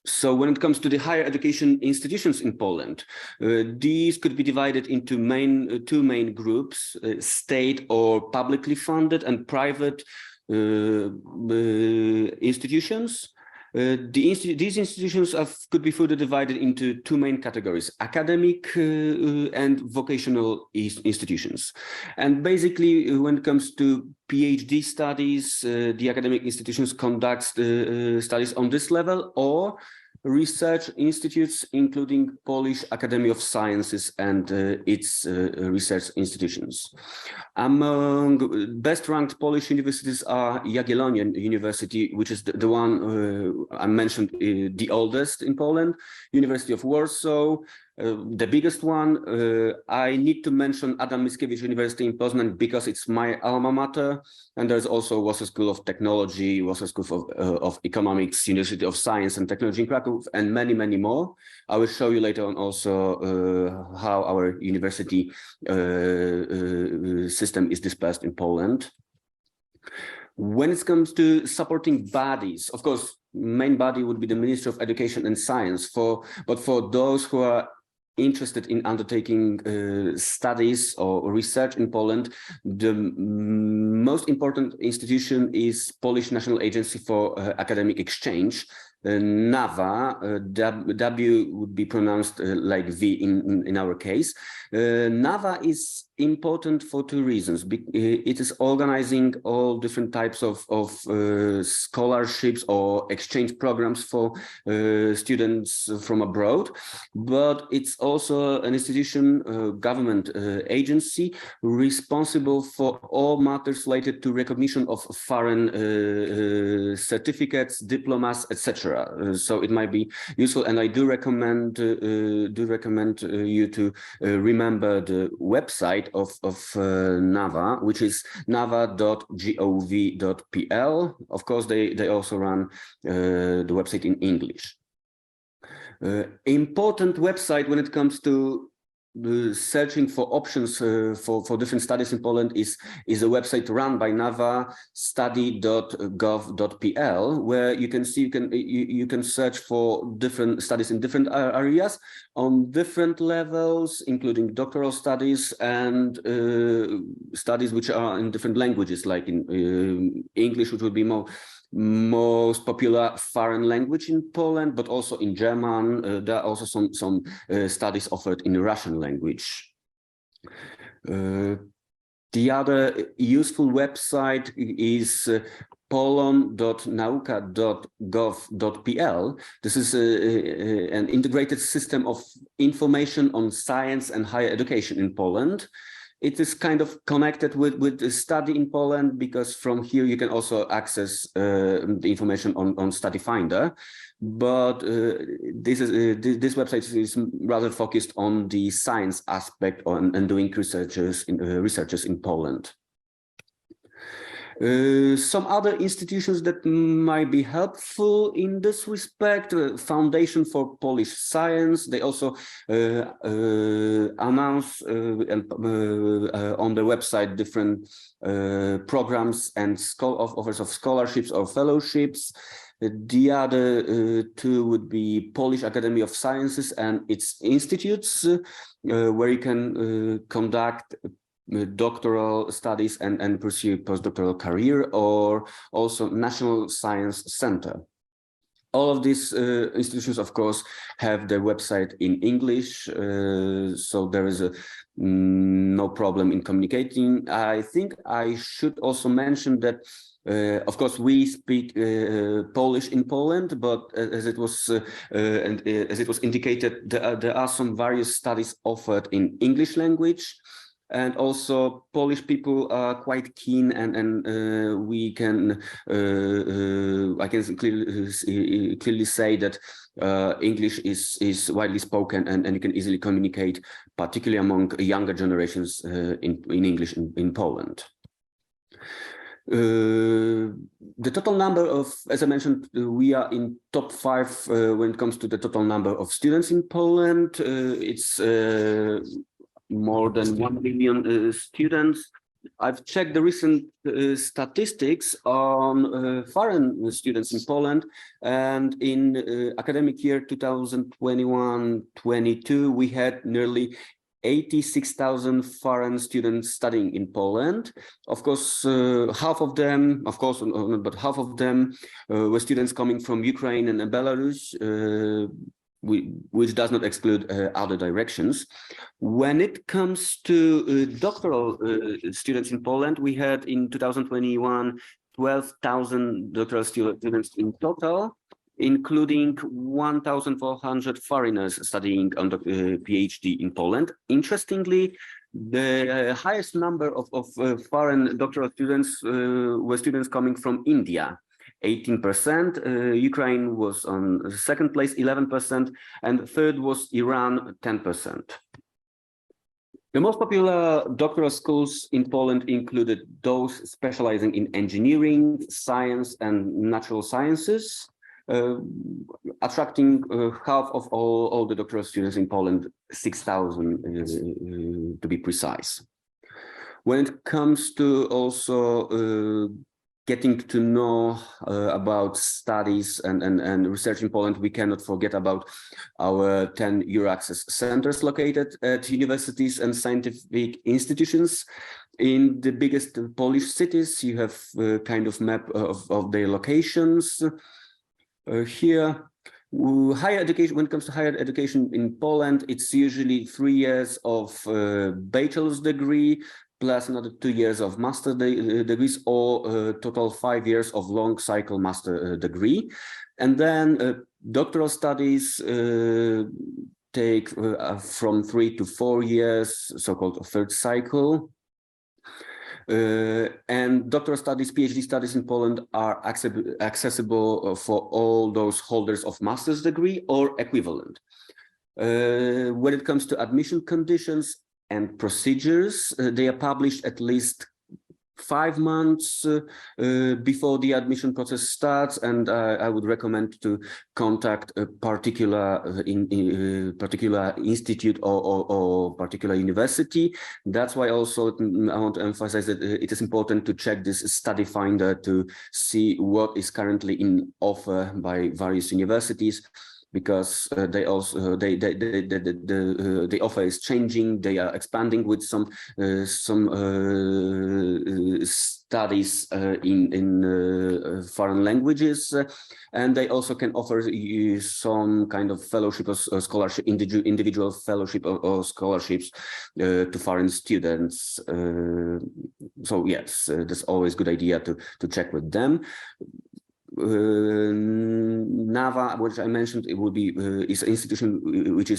So when it comes to the higher education institutions in Poland, these could be divided into two main groups, state or publicly funded and private institutions. These institutions could be further divided into two main categories, academic and vocational institutions. And basically, when it comes to PhD studies, the academic institutions conduct studies on this level, or research institutes, including Polish Academy of Sciences and its research institutions. Among best-ranked Polish universities are Jagiellonian University, which is the one I mentioned, the oldest in Poland, University of Warsaw, the biggest one. I need to mention Adam Mickiewicz University in Poznan because it's my alma mater, and there's also Warsaw School of Technology, Warsaw School of Economics, University of Science and Technology in Krakow, and many, many more. I will show you later on also how our university system is dispersed in Poland. When it comes to supporting bodies, of course, main body would be the Ministry of Education and Science. But for those who are interested in undertaking studies or research in Poland, the most important institution is Polish National Agency for Academic Exchange. NAWA, W would be pronounced like V in our case. NAWA is important for two reasons. It is organizing all different types of scholarships or exchange programs for students from abroad, but it's also an institution, government agency responsible for all matters related to recognition of foreign certificates, diplomas, etc. So it might be useful, and I do recommend you to remember the website of NAWA, which is nawa.gov.pl. Of course, they also run the website in English. Important website when it comes to searching for options for different studies in Poland is a website run by NAWA, study.gov.pl, where you can see you can search for different studies in different areas on different levels, including doctoral studies and studies which are in different languages, like in English, which would be most popular foreign language in Poland, but also in German. There are also some studies offered in Russian language. The other useful website is polon.nauka.gov.pl. This is an integrated system of information on science and higher education in Poland. It is kind of connected with the study in Poland, because from here you can also access the information on Study Finder. But this website is rather focused on the science aspect and doing researchers in Poland. Some other institutions that might be helpful in this respect: Foundation for Polish Science. They also announce on their website different programs and offers of scholarships or fellowships. The other two would be Polish Academy of Sciences and its institutes, where you can conduct doctoral studies and pursue postdoctoral career, or also National Science Center. All of these institutions, of course, have their website in English, so there is no problem in communicating. I think I should also mention that of course, we speak Polish in Poland, but as it was indicated, there are some various studies offered in English language. And also, Polish people are quite keen, and we can I can clearly say that English is widely spoken, and you can easily communicate, particularly among younger generations, in English in Poland. The total number of, as I mentioned, we are in top 5 when it comes to the total number of students in Poland. It's more than 1 million students. I've checked the recent statistics on foreign students in Poland, and in academic year 2021-22, we had nearly 86,000 foreign students studying in Poland. Of course, half of them, half of them were students coming from Ukraine and Belarus, which does not exclude other directions. When it comes to doctoral students in Poland, we had in 2021 12,000 doctoral students in total. including 1,400 foreigners studying on the PhD in Poland. Interestingly, the highest number of foreign doctoral students were students coming from India, 18%. Ukraine was on second place, 11%, and third was Iran, 10%. The most popular doctoral schools in Poland included those specializing in engineering, science, and natural sciences, attracting half of all the doctoral students in Poland, 6,000 to be precise. When it comes to also getting to know about studies and research in Poland, we cannot forget about our 10 Euraxess centers located at universities and scientific institutions. In the biggest Polish cities, you have a kind of map of their locations. Here, higher education, when it comes to higher education in Poland, it's usually 3 years of bachelor's degree, plus another 2 years of master degrees, or total 5 years of long cycle master degree. And then doctoral studies take from 3 to 4 years, so-called third cycle. And doctoral studies, PhD studies in Poland are accessible for all those holders of master's degree or equivalent. When it comes to admission conditions and procedures, they are published at least 5 months before the admission process starts, and I would recommend to contact a particular particular institute or particular university. That's why also I want to emphasize that it is important to check this study finder to see what is currently in offer by various universities, because they also the offer is changing. They are expanding with some studies in foreign languages, and they also can offer you some kind of fellowship or scholarship, individual fellowship or scholarships to foreign students. So yes, that's always a good idea to check with them. NAVA, which I mentioned, it will be is an institution which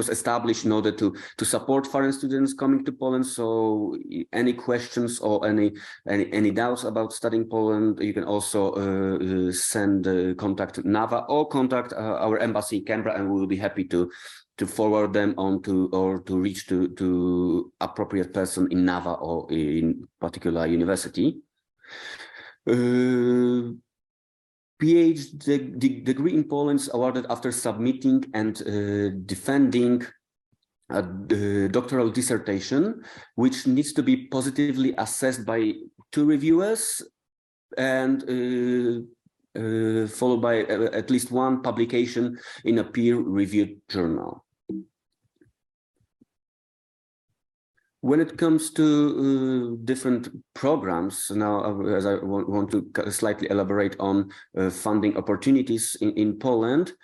was established in order to support foreign students coming to Poland. So any questions or any doubts about studying Poland, you can also contact NAVA or contact our embassy in Canberra, and we will be happy to forward them on to reach to appropriate person in NAVA or in particular university. PhD degree in Poland is awarded after submitting and defending a doctoral dissertation, which needs to be positively assessed by 2 reviewers and followed by at least 1 publication in a peer-reviewed journal. When it comes to different programs, now as I want to slightly elaborate on funding opportunities in Poland,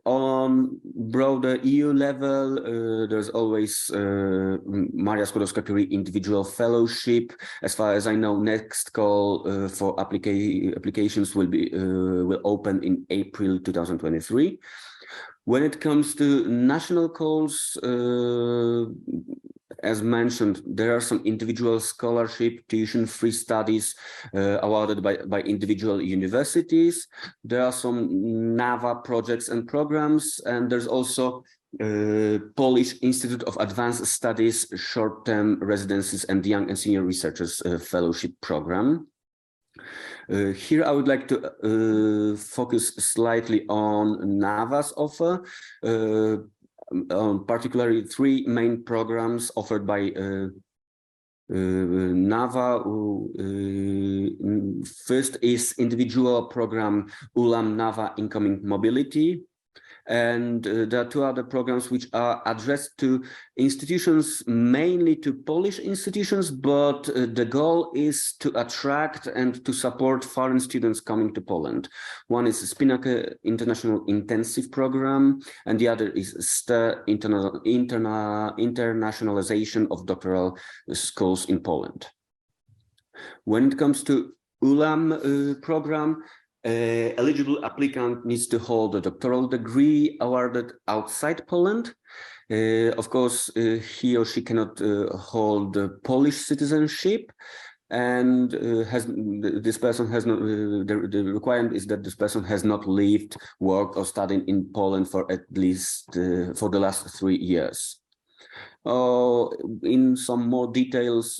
on broader EU level, there's always Maria Sklodowska-Curie individual fellowship. As far as I know, next call for applications will open in April 2023. When it comes to national calls, as mentioned, there are some individual scholarship, tuition-free studies awarded by individual universities. There are some NAVA projects and programs, and there's also Polish Institute of Advanced Studies, short-term residencies, and young and senior researchers fellowship program. Here I would like to focus slightly on NAVA's offer. Particularly 3 main programs offered by NAVA. First is individual program ULAM NAVA Incoming Mobility. And there are 2 other programs which are addressed to institutions, mainly to Polish institutions, but the goal is to attract and to support foreign students coming to Poland. One is Spinaker International Intensive Program, and the other is STER Internationalization of Doctoral Schools in Poland. When it comes to ULAM program, eligible applicant needs to hold a doctoral degree awarded outside Poland. Of course, he or she cannot hold Polish citizenship, and this person has not. The requirement is that this person has not lived, worked, or studied in Poland for at least for the last 3 years. In some more details,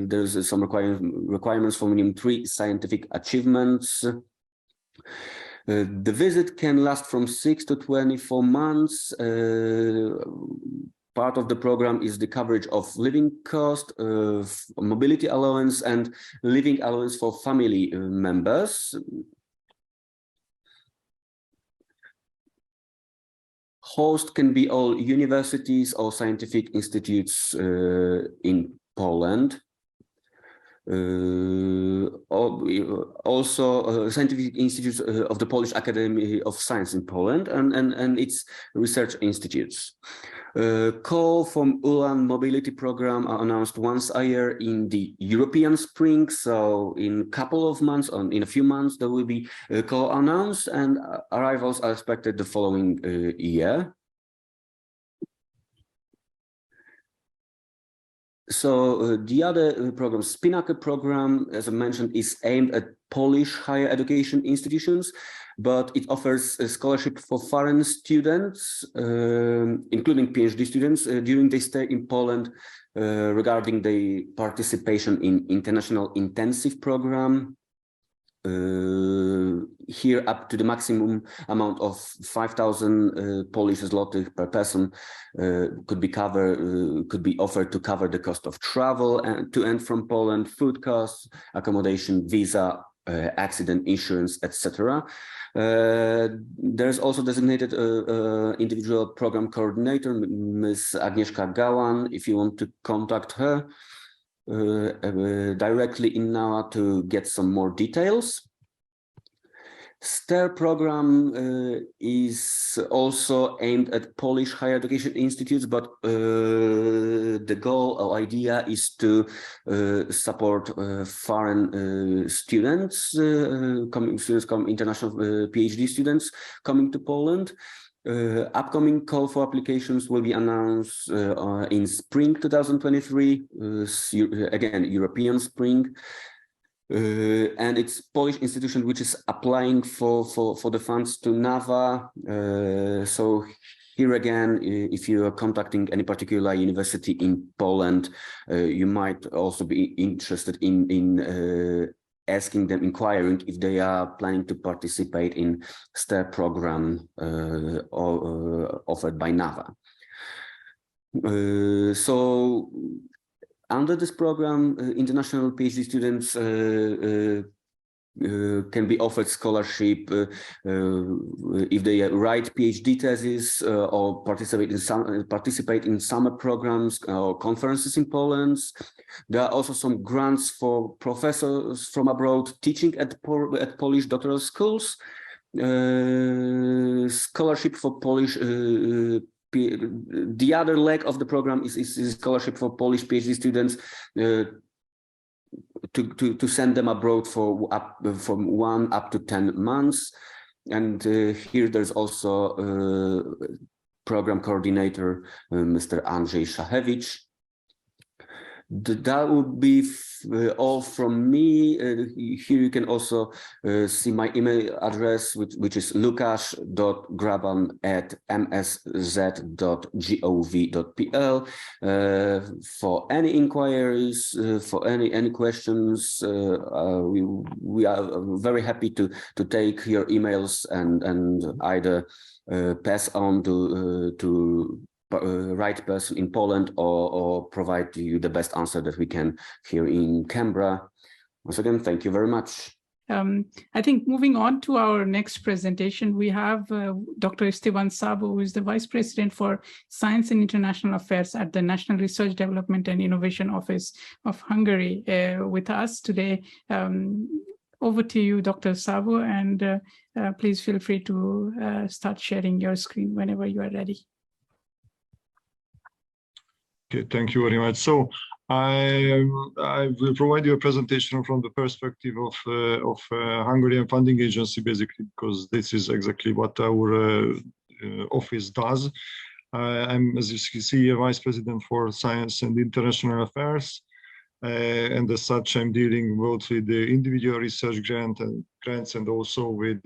there's some requirements for minimum 3 scientific achievements. The visit can last from 6 to 24 months. Part of the program is the coverage of living cost, mobility allowance, and living allowance for family members. Host can be all universities or scientific institutes in Poland. Also scientific institutes of the Polish Academy of Science in Poland and its research institutes. Call from ULAN mobility program are announced once a year in the European spring. So in a couple of months, in a few months, there will be a call announced, and arrivals are expected the following year. So the other program, Spinaker program, as I mentioned, is aimed at Polish higher education institutions, but it offers a scholarship for foreign students, including PhD students, during their stay in Poland, regarding their participation in international intensive program. Here up to the maximum amount of 5,000 Polish zlotys per person could be offered to cover the cost of travel to and from Poland, food costs, accommodation, visa, accident insurance, etc. There's also designated individual program coordinator, Ms. Agnieszka Gałan, if you want to contact her directly in NAWA to get some more details. STER program is also aimed at Polish higher education institutes, but the goal or idea is to support foreign students, international PhD students coming to Poland. Upcoming call for applications will be announced in spring 2023, again, European spring. And it's Polish institution which is applying for the funds to NAWA. So here again, if you are contacting any particular university in Poland, you might also be interested in asking them, inquiring if they are planning to participate in STER program offered by NAWA. So under this program, international PhD students can be offered scholarship if they write PhD thesis or participate in summer programs or conferences in Poland. There are also some grants for professors from abroad teaching at Polish doctoral schools. Scholarship for Polish. The other leg of the program is scholarship for Polish PhD students to send them abroad from 1 up to 10 months. And here there's also program coordinator, Mr. Andrzej Szachewicz. That would be all from me. Here you can also see my email address, which is lukasz.graban@msz.gov.pl. For any inquiries, for any questions, we are very happy to take your emails and either pass on to right person in Poland or provide you the best answer that we can here in Canberra. Once again, thank you very much. I think moving on to our next presentation, we have Dr. Esteban Sabo, who is the Vice President for Science and International Affairs at the National Research Development and Innovation Office of Hungary with us today. Over to you, Dr. Sabo, and please feel free to start sharing your screen whenever you are ready. Okay, thank you very much. So I will provide you a presentation from the perspective of Hungarian funding agency, basically, because this is exactly what our office does. I'm, as you can see, a vice president for science and international affairs. And as such, I'm dealing both with the individual research grants and also with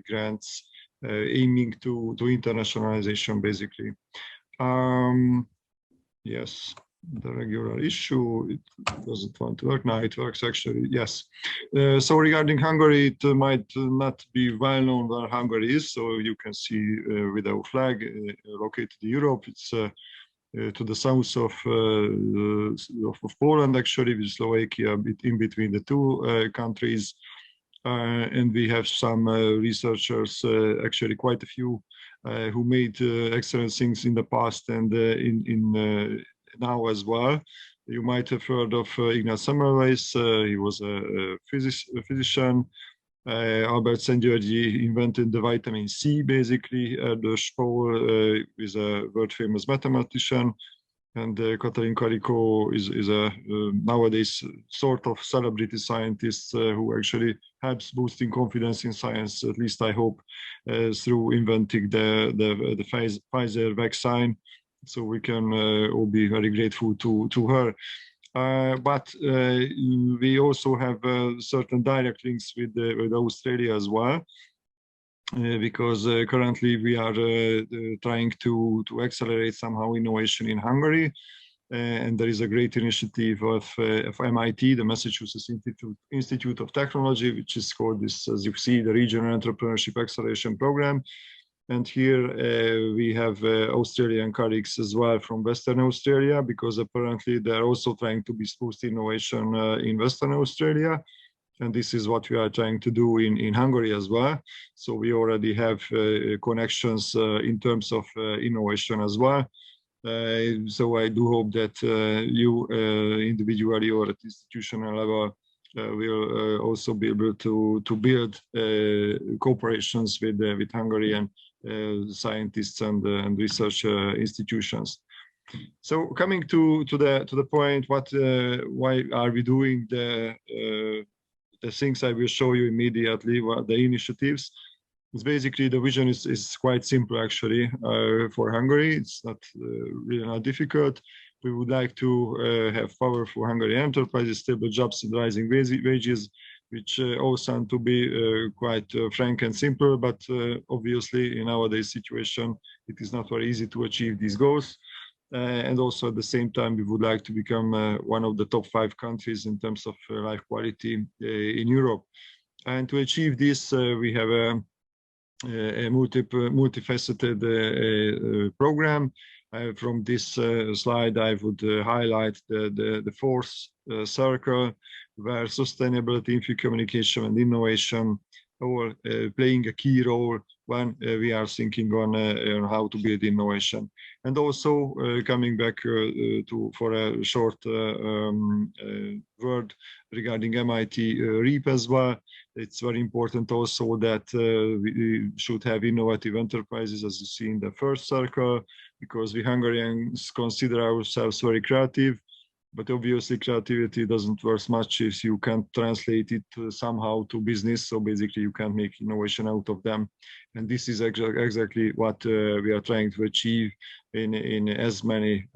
grants aiming to internationalization, basically. Yes, the regular issue, it doesn't want to work. Now it works actually, yes. So regarding Hungary, it might not be well known where Hungary is. So you can see with our flag located in Europe. It's to the south of Poland, actually, with Slovakia in between the two countries. And we have some researchers, actually quite a few, who made excellent things in the past and now as well. You might have heard of Ignaz Semmelweis. He was a physician. Albert Szent-Györgyi invented the vitamin C, basically. The Spohl is a world-famous mathematician. And Katalin Karikó is a nowadays sort of celebrity scientist who actually helps boosting confidence in science, at least I hope, through inventing the Pfizer vaccine. So we can all be very grateful to her. But we also have certain direct links with Australia as well. Because currently we are trying to accelerate somehow innovation in Hungary. And there is a great initiative of MIT, the Massachusetts Institute of Technology, which is called this, as you see, the Regional Entrepreneurship Acceleration Program. And here we have Australian colleagues as well from Western Australia, because apparently they're also trying to boost innovation in Western Australia. And this is what we are trying to do in Hungary as well. So we already have connections in terms of innovation as well. So I do hope that you individually or at institutional level will also be able to build cooperations with Hungarian scientists and research institutions. So coming to the point, why are we doing the things I will show you immediately, what the initiatives. It's basically the vision is quite simple actually for Hungary. It's not really not difficult. We would like to have powerful Hungarian enterprises, stable jobs and rising wages, which all sound to be quite frank and simple, but obviously in nowadays situation, it is not very easy to achieve these goals. And also at the same time, we would like to become one of the top 5 countries in terms of life quality in Europe. And to achieve this, we have a multifaceted program. From this slide, I would highlight the fourth circle, where sustainability, info communication, and innovation are playing a key role when we are thinking on how to build innovation. And also coming back for a short word regarding MIT REAP as well. It's very important also that we should have innovative enterprises, as you see in the first circle, because we Hungarians consider ourselves very creative. But obviously creativity doesn't work much if you can't translate it somehow to business. So basically you can't make innovation out of them. And this is exactly what we are trying to achieve in as many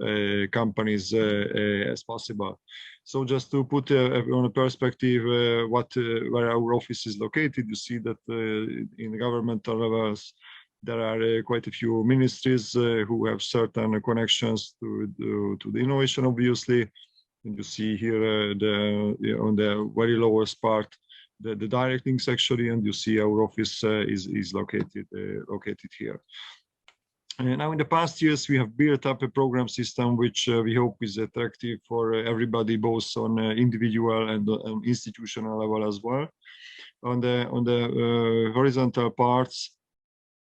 companies as possible. So just to put on a perspective where our office is located, you see that in the governmental levels, there are quite a few ministries who have certain connections to the innovation, obviously. And you see here on the very lowest part, the direct links actually, and you see our office is located here. And now in the past years, we have built up a program system which we hope is attractive for everybody, both on individual and institutional level as well. On the horizontal parts,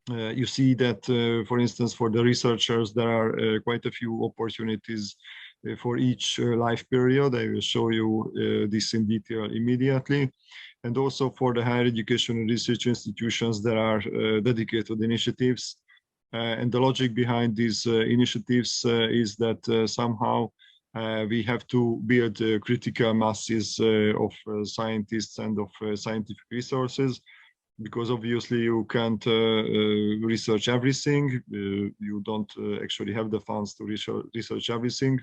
you see that, for instance, for the researchers, there are quite a few opportunities for each life period. I will show you this in detail immediately. And also for the higher education and research institutions, there are dedicated initiatives And the logic behind these initiatives is that somehow we have to build critical masses of scientists and of scientific resources, because obviously you can't research everything. You don't actually have the funds to research everything.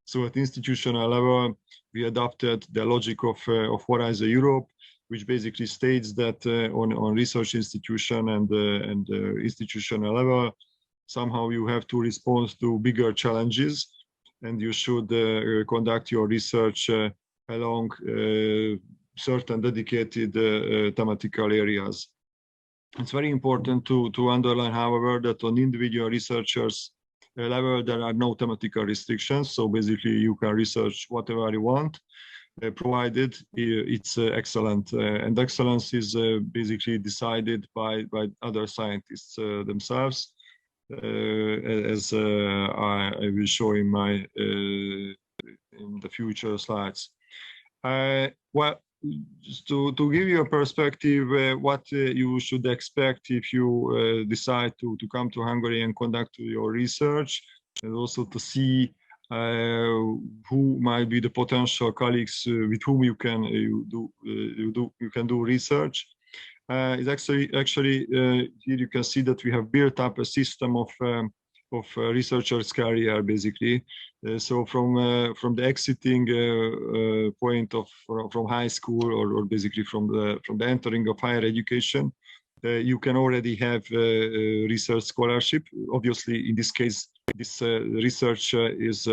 So at institutional level, we adopted the logic of Horizon Europe, which basically states that on research institution and institutional level, somehow you have to respond to bigger challenges, and you should conduct your research along certain dedicated thematical areas. It's very important to underline, however, that on individual researchers level, there are no thematical restrictions. So basically you can research whatever you want, provided it's excellent. And excellence is basically decided by other scientists themselves, as I will show in my in the future slides. Well, just to give you a perspective, what you should expect if you decide to come to Hungary and conduct your research, and also to see who might be the potential colleagues with whom you can do research. Is actually here you can see that we have built up a system of researchers' career, basically. So from the exiting point from high school, or basically from the entering of higher education, you can already have research scholarship. Obviously, in this case, this research is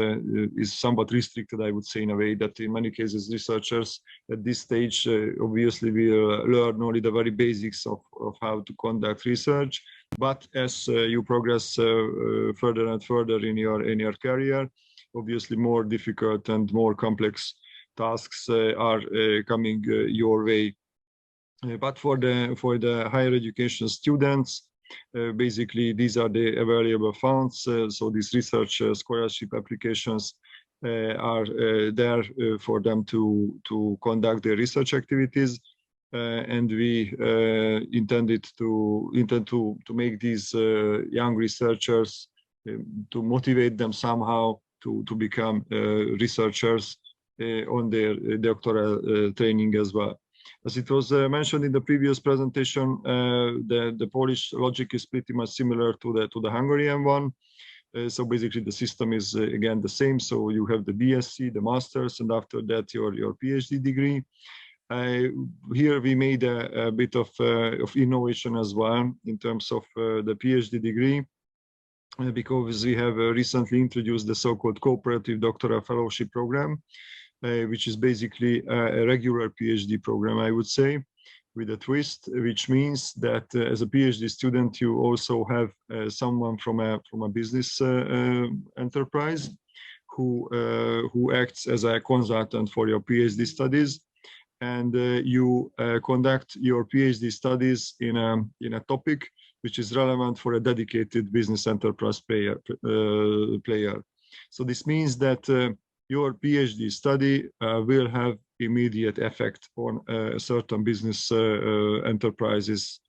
somewhat restricted, I would say, in a way that in many cases researchers at this stage obviously will learn only the very basics of how to conduct research. But as you progress further and further in your career, obviously more difficult and more complex tasks are coming your way. But for the higher education students, basically these are the available funds. So these research scholarship applications are there for them to conduct their research activities. And we intend to make these young researchers, to motivate them somehow to become researchers on their doctoral training as well. As it was mentioned in the previous presentation, the Polish logic is pretty much similar to the Hungarian one. So basically the system is again the same. So you have the BSc, the master's, and after that your PhD degree. Here we made a bit of innovation as well in terms of the PhD degree, because we have recently introduced the so-called cooperative doctoral fellowship program, which is basically a regular PhD program, I would say, with a twist, which means that as a PhD student, you also have someone from a business enterprise who acts as a consultant for your PhD studies, and you conduct your PhD studies in a topic which is relevant for a dedicated business enterprise player. So this means that your PhD study will have immediate effect on certain business enterprises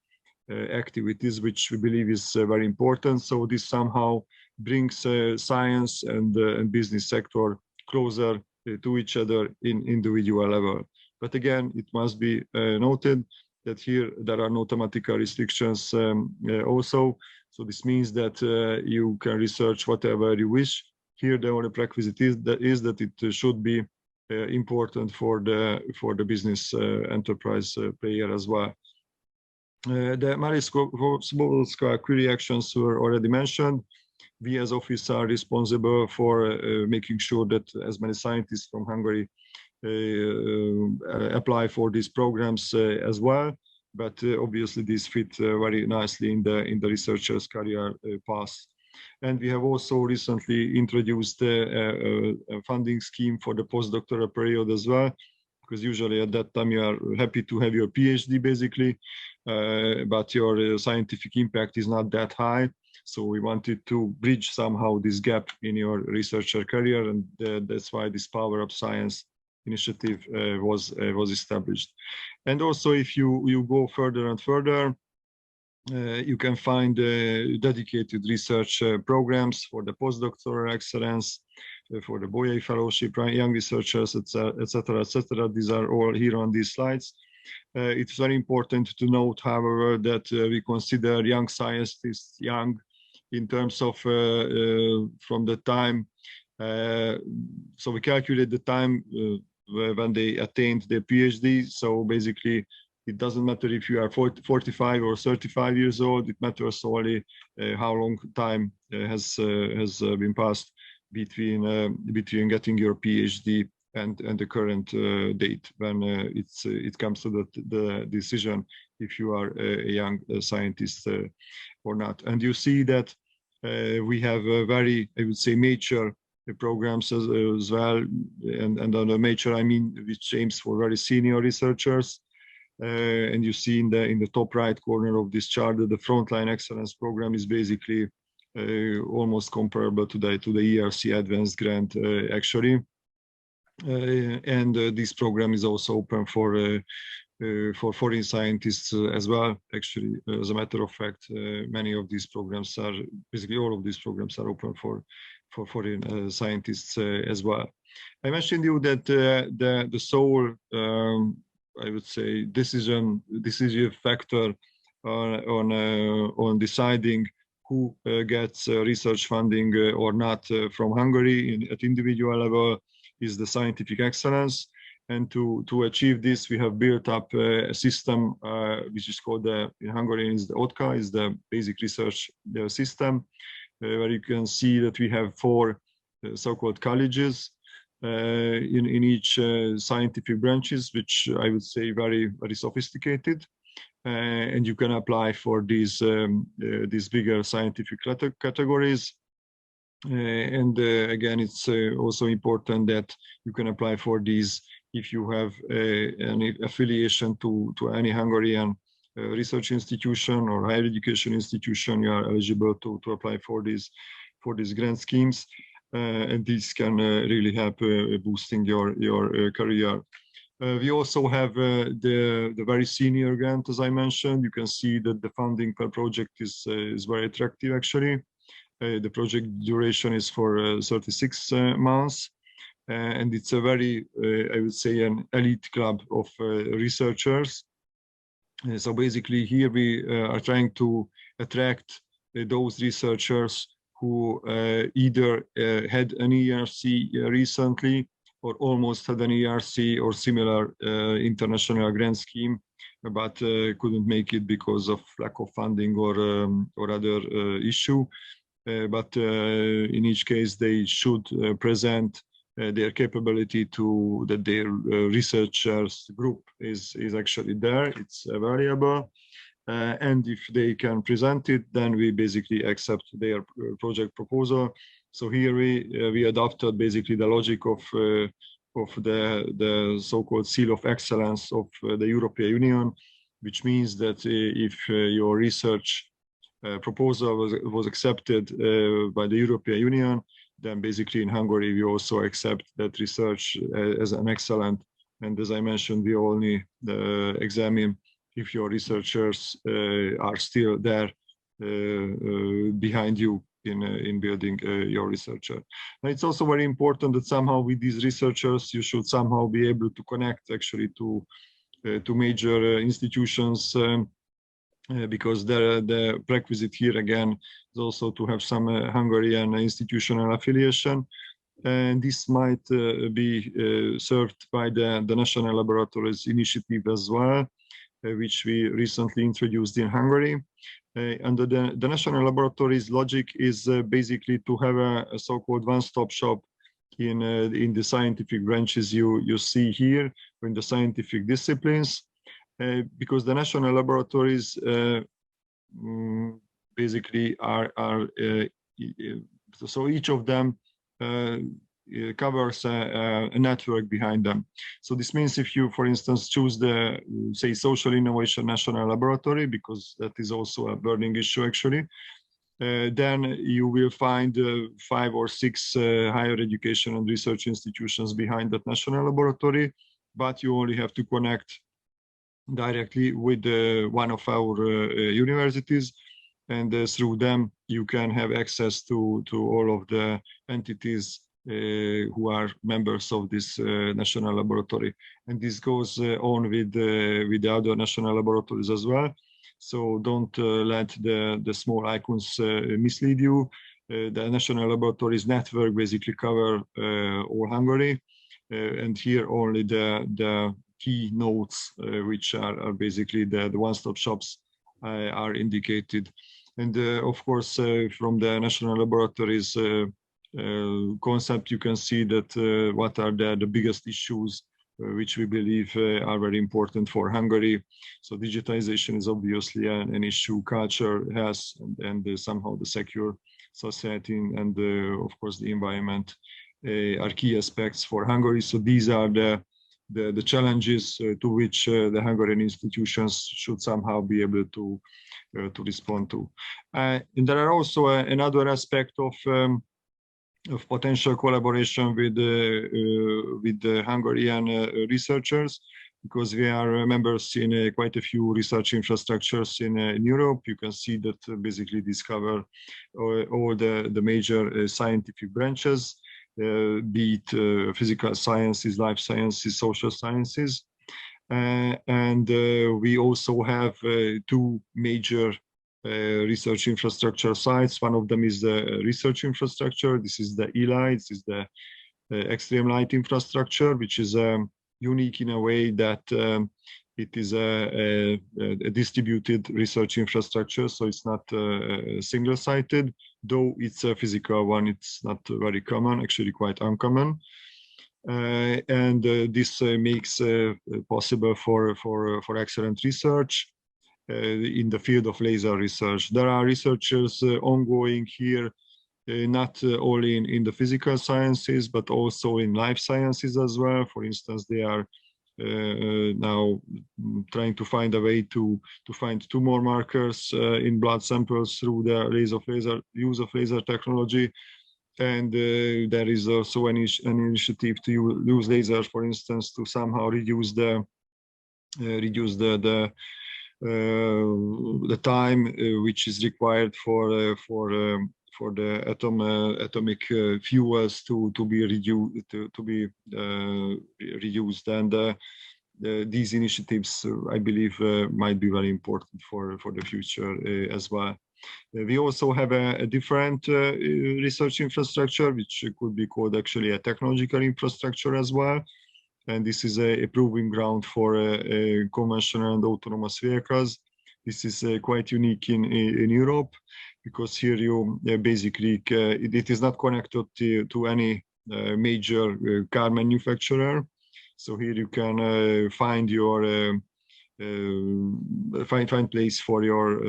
activities, which we believe is very important. So this somehow brings science and business sector closer to each other in individual level. But again, it must be noted that here there are no thematical restrictions also. So this means that you can research whatever you wish. Here, the only prerequisite is that it should be important for the business enterprise player as well. The Sklodowska-Curie actions were already mentioned. We as office are responsible for making sure that as many scientists from Hungary apply for these programs as well. But obviously, these fit very nicely in the researcher's career path. And we have also recently introduced a funding scheme for the postdoctoral period as well, because usually at that time you are happy to have your PhD basically, but your scientific impact is not that high. So we wanted to bridge somehow this gap in your researcher career, and that's why this Power Up Science initiative was established. And also, if you go further and further, you can find dedicated research programs for the postdoctoral excellence, for the Boyer Fellowship, young researchers, etc., etc. These are all here on these slides. It's very important to note, however, that we consider young scientists young in terms of from the time. So we calculate the time when they attained their PhD. So basically, it doesn't matter if you are 45 or 35 years old. It matters only how long time has been passed between getting your PhD and the current date when it comes to the decision if you are a young scientist or not. And you see that we have a very, I would say, mature programs as well, and on a mature I mean which aims for very senior researchers. And you see in the top right corner of this chart that the Frontline Excellence Program is basically almost comparable to the ERC Advanced Grant actually. And this program is also open for foreign scientists as well. Actually, as a matter of fact, many of these programs are, basically all of these programs are open for foreign scientists as well. I mentioned you that the sole, I would say, decisive factor on deciding who gets research funding or not from Hungary at individual level is the scientific excellence. And to achieve this, we have built up a system which is called, in Hungarian is the OTKA, is the basic research system, where you can see that we have 4 so-called colleges in each scientific branches, which I would say very, very sophisticated. And you can apply for these bigger scientific categories. And again, it's also important that you can apply for these if you have any affiliation to any Hungarian research institution or higher education institution. You are eligible to apply for these grant schemes, and this can really help boosting your career. We also have the very senior grant, as I mentioned. You can see that the funding per project is very attractive actually. The project duration is for 36 months, and it's a very, I would say, an elite club of researchers. So basically here we are trying to attract those researchers who either had an ERC recently or almost had an ERC or similar international grant scheme, but couldn't make it because of lack of funding or other issue. But in each case, they should present their capability to that their researchers group is actually there. It's variable. And if they can present it, then we basically accept their project proposal. So here we adopted basically the logic of the so-called seal of excellence of the European Union, which means that if your research proposal was accepted by the European Union, then basically in Hungary we also accept that research as an excellent. And as I mentioned, we only examine if your researchers are still there behind you in building your researcher. And it's also very important that somehow with these researchers you should somehow be able to connect actually to major institutions, because the prerequisite here again is also to have some Hungarian institutional affiliation. And this might be served by the National Laboratories Initiative as well, which we recently introduced in Hungary. Under the National Laboratories logic is basically to have a so-called one-stop shop in the scientific branches you see here, in the scientific disciplines, because the national laboratories basically are so each of them covers a network behind them. So this means if you, for instance, choose the, say, Social Innovation National Laboratory, because that is also a burning issue actually, then you will find 5 or 6 higher education and research institutions behind that national laboratory, but you only have to connect directly with one of our universities, and through them you can have access to all of the entities who are members of this national laboratory. And this goes on with the other national laboratories as well. So don't let the small icons mislead you. The national laboratories network basically cover all Hungary, and here only the key nodes, which are basically the one-stop shops, are indicated. And of course, from the national laboratories concept, you can see that what are the biggest issues which we believe are very important for Hungary. So digitization is obviously an issue, culture, health, and somehow the secure society, and of course the environment are key aspects for Hungary. So these are the challenges to which the Hungarian institutions should somehow be able to respond to. And there are also another aspect of potential collaboration with the Hungarian researchers, because we are members in quite a few research infrastructures in Europe. You can see that basically these cover all the major scientific branches, be it physical sciences, life sciences, social sciences. And we also have two major research infrastructure sites. One of them is the research infrastructure. This is the ELITE, this is the extreme light infrastructure, which is unique in a way that it is a distributed research infrastructure. So it's not single-sited, though it's a physical one. It's not very common, actually quite uncommon. And this makes possible for excellent research in the field of laser research. There are researchers ongoing here, not only in the physical sciences, but also in life sciences as well. For instance, they are now trying to find a way to find tumor markers in blood samples through the use of laser technology. And there is also an initiative to use lasers, for instance, to somehow reduce the time which is required for the atomic fuels to be reused. And these initiatives, I believe, might be very important for the future as well. We also have a different research infrastructure, which could be called actually a technological infrastructure as well. And this is a proving ground for conventional and autonomous vehicles. This is quite unique in Europe, because here you basically, it is not connected to any major car manufacturer. So here you can find your find place for your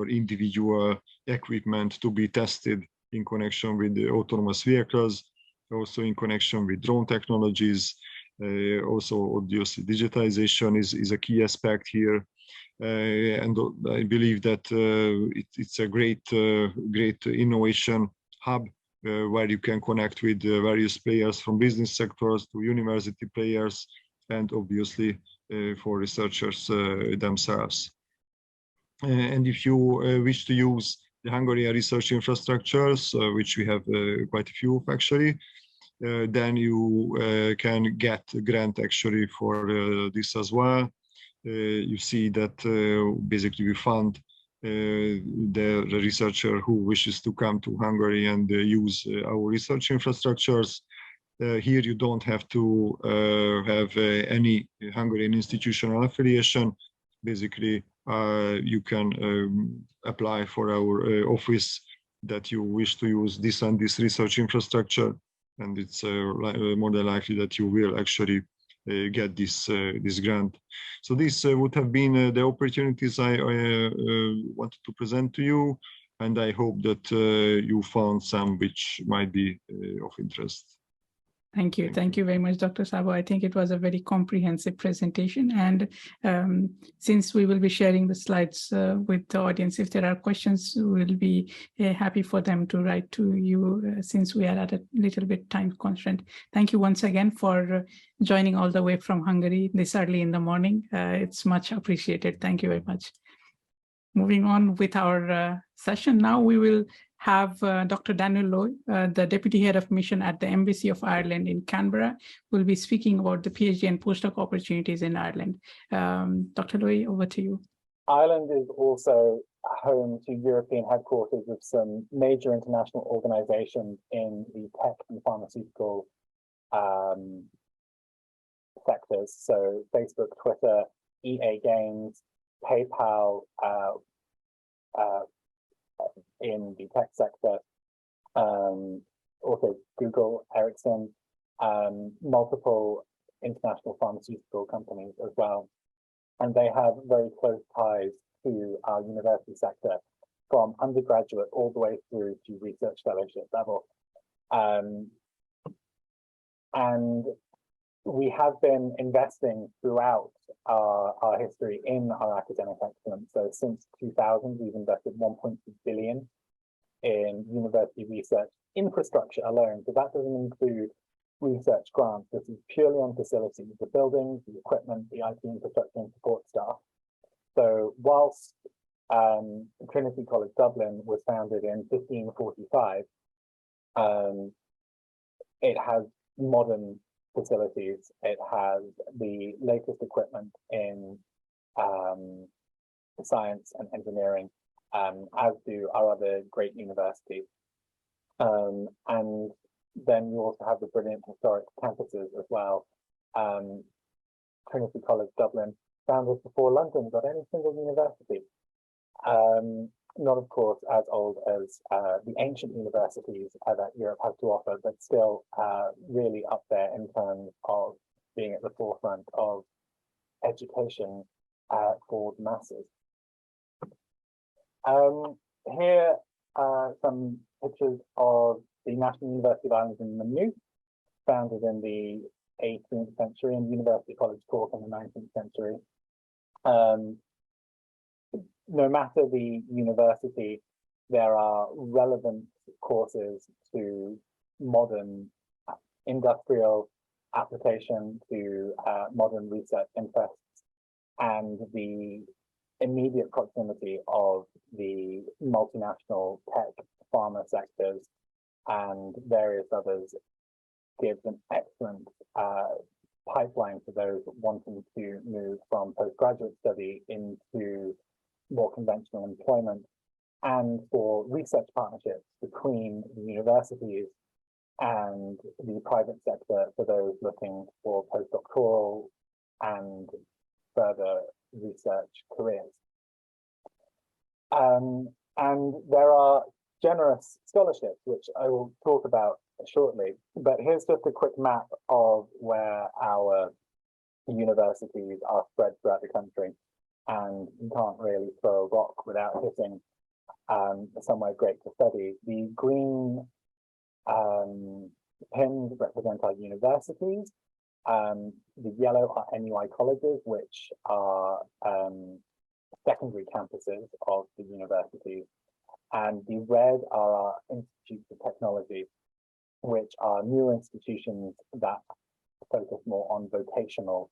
individual equipment to be tested in connection with the autonomous vehicles, also in connection with drone technologies. Also, obviously, digitization is a key aspect here, and I believe that it's a great innovation hub where you can connect with various players, from business sectors to university players, and obviously for researchers themselves. And if you wish to use the Hungarian research infrastructures, which we have quite a few of actually, then you can get a grant actually for this as well. You see that basically we fund the researcher who wishes to come to Hungary and use our research infrastructures. Here you don't have to have any Hungarian institutional affiliation. Basically, you can apply for our office that you wish to use this and this research infrastructure, and it's more than likely that you will actually get this grant. So this would have been the opportunities I wanted to present to you, and I hope that you found some which might be of interest. Thank you. Thank you very much, Dr. Sabo. I think it was a very comprehensive presentation. And since we will be sharing the slides with the audience, if there are questions, we'll be happy for them to write to you since we are at a little bit time constraint. Thank you once again for joining all the way from Hungary this early in the morning. It's much appreciated. Thank you very much. Moving on with our session now, we will have Dr. Daniel Loy, the Deputy Head of Mission at the Embassy of Ireland in Canberra, will be speaking about the PhD and postdoc opportunities in Ireland. Dr. Loy, over to you. Ireland is also home to European headquarters of some major international organizations in the tech and pharmaceutical sectors. So Facebook, Twitter, EA Games, PayPal, in the tech sector, also Google, Ericsson, multiple international pharmaceutical companies as well. And they have very close ties to our university sector from undergraduate all the way through to research fellowship level. And we have been investing throughout our history in our academic excellence. So since 2000, we've invested 1.2 billion in university research infrastructure alone. So that doesn't include research grants. This is purely on facilities, the buildings, the equipment, the IT infrastructure and support staff. So whilst Trinity College Dublin was founded in 1545, it has modern facilities. It has the latest equipment in science and engineering, as do our other great universities. And then you also have the brilliant historic campuses as well. Trinity College Dublin, founded before London got any single university. Not, of course, as old as the ancient universities that Europe has to offer, but still really up there in terms of being at the forefront of education for the masses. Here are some pictures of the National University of Ireland in Maynooth, founded in the 18th century, and University College Cork in the 19th century. No matter the university, there are relevant courses to modern industrial application, to modern research interests, and the immediate proximity of the multinational tech, pharma sectors, and various others gives an excellent pipeline for those wanting to move from postgraduate study into more conventional employment, and for research partnerships between the universities and the private sector for those looking for postdoctoral and further research careers. And there are generous scholarships, which I will talk about shortly, but here's just a quick map of where our universities are spread throughout the country. And you can't really throw a rock without hitting somewhere great to study. The green pins represent our universities. The yellow are NUI colleges, which are secondary campuses of the universities. And the red are our institutes of technology, which are new institutions that focus more on vocational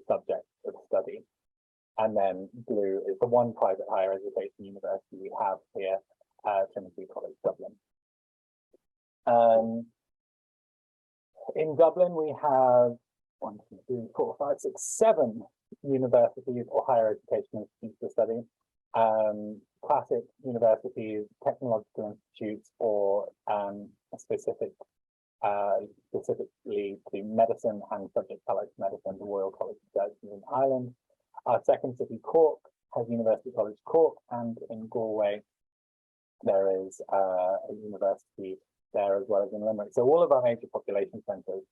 subjects of study. And then blue is the one private higher education university we have here, Trinity College Dublin. In Dublin, we have 1, 2, 3, 4, 5, 6, 7 universities or higher education institutes for study. Classic universities, technological institutes, or specifically to medicine and subject matter medicine, the Royal College of Surgeons in Ireland. Our second city, Cork, has University College Cork, and in Galway, there is a university there as well as in Limerick. So all of our major population centres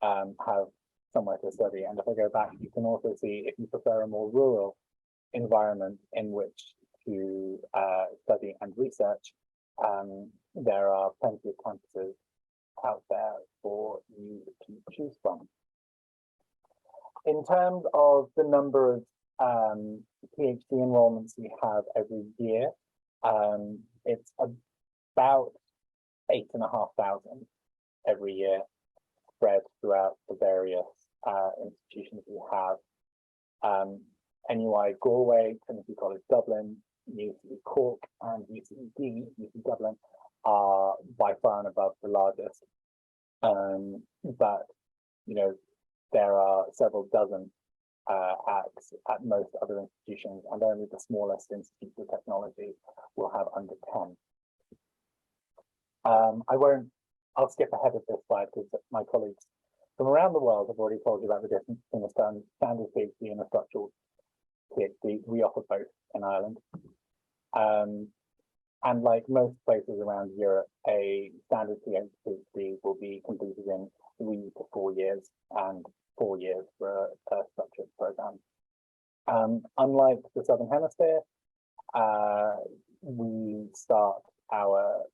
have somewhere to study. And if I go back, you can also see if you prefer a more rural environment in which to study and research, there are plenty of campuses out there for you to choose from. In terms of the number of PhD enrollments we have every year, it's about 8,500 every year, spread throughout the various institutions we have. NUI Galway, Trinity College Dublin, UCD Cork, and UCD, UC Dublin, are by far and above the largest. But you know, there are several dozen at most other institutions, and only the smallest institutes of technology will have under 10. I'll skip ahead of this slide because my colleagues from around the world have already told you about the difference between a standard PhD and a structural PhD. We offer both in Ireland. And like most places around Europe, a standard PhD will be completed in 3 to 4 years, and 4 years for a structured program. Unlike the Southern Hemisphere, we start our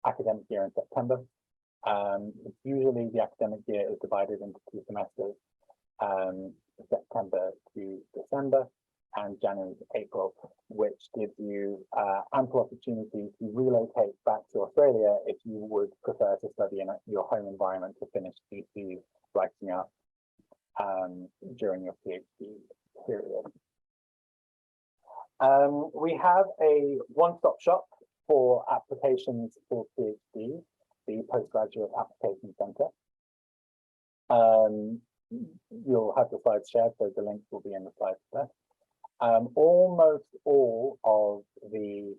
academic year in September. Usually the academic year is divided into 2 semesters, September to December and January to April, which gives you ample opportunity to relocate back to Australia if you would prefer to study in your home environment to finish theses, writing up during your PhD period. We have a one-stop shop for applications for PhD, the Postgraduate Application Centre. You'll have the slides shared, so the links will be in the slides there. Almost all of the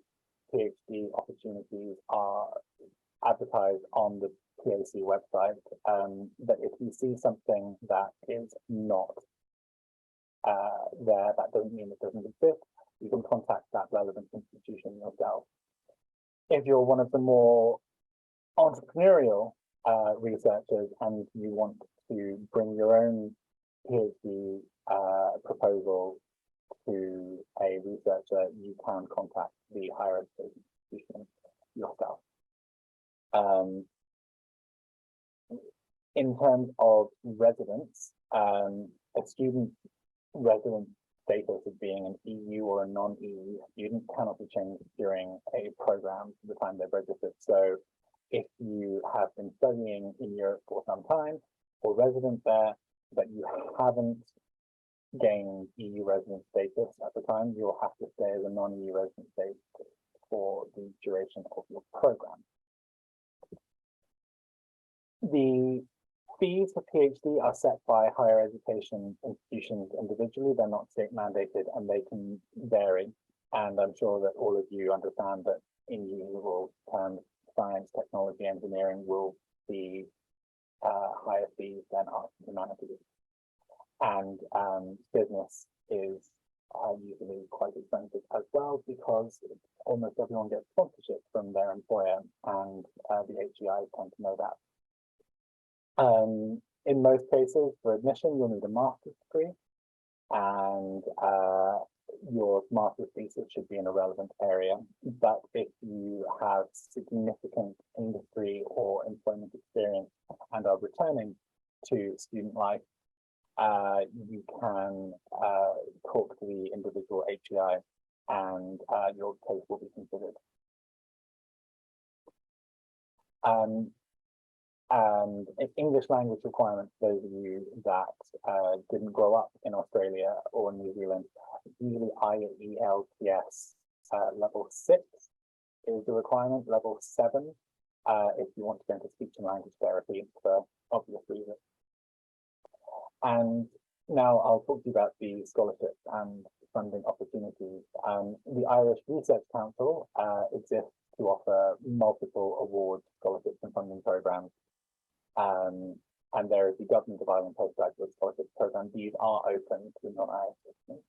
PhD opportunities are advertised on the PAC website, but if you see something that is not there, that doesn't mean it doesn't exist. You can contact that relevant institution yourself. If you're one of the more entrepreneurial researchers and you want to bring your own PhD proposal to a researcher, you can contact the higher education institution yourself. In terms of residence, a student resident status of being an EU or a non-EU student cannot be changed during a program at the time they've registered. So if you have been studying in Europe for some time or resident there, but you haven't gained EU resident status at the time, you'll have to stay as a non-EU resident status for the duration of your program. The fees for PhD are set by higher education institutions individually. They're not state mandated and they can vary. And I'm sure that all of you understand that in usual terms, science, technology, engineering will be higher fees than arts and humanities. And business is usually quite expensive as well, because almost everyone gets sponsorship from their employer, and the HEIs tend to know that. In most cases, for admission, you'll need a master's degree, and your master's thesis should be in a relevant area. But if you have significant industry or employment experience and are returning to student life, you can talk to the individual HEI and your case will be considered. And English language requirements, those of you that didn't grow up in Australia or New Zealand, usually IELTS level 6 is the requirement, level 7 if you want to go into speech and language therapy for obvious reasons. And now I'll talk to you about the scholarships and funding opportunities. The Irish Research Council exists to offer multiple awards, scholarships and funding programs. And there is the Government of Ireland Postgraduate Scholarship Programme. These are open to non-Irish citizens.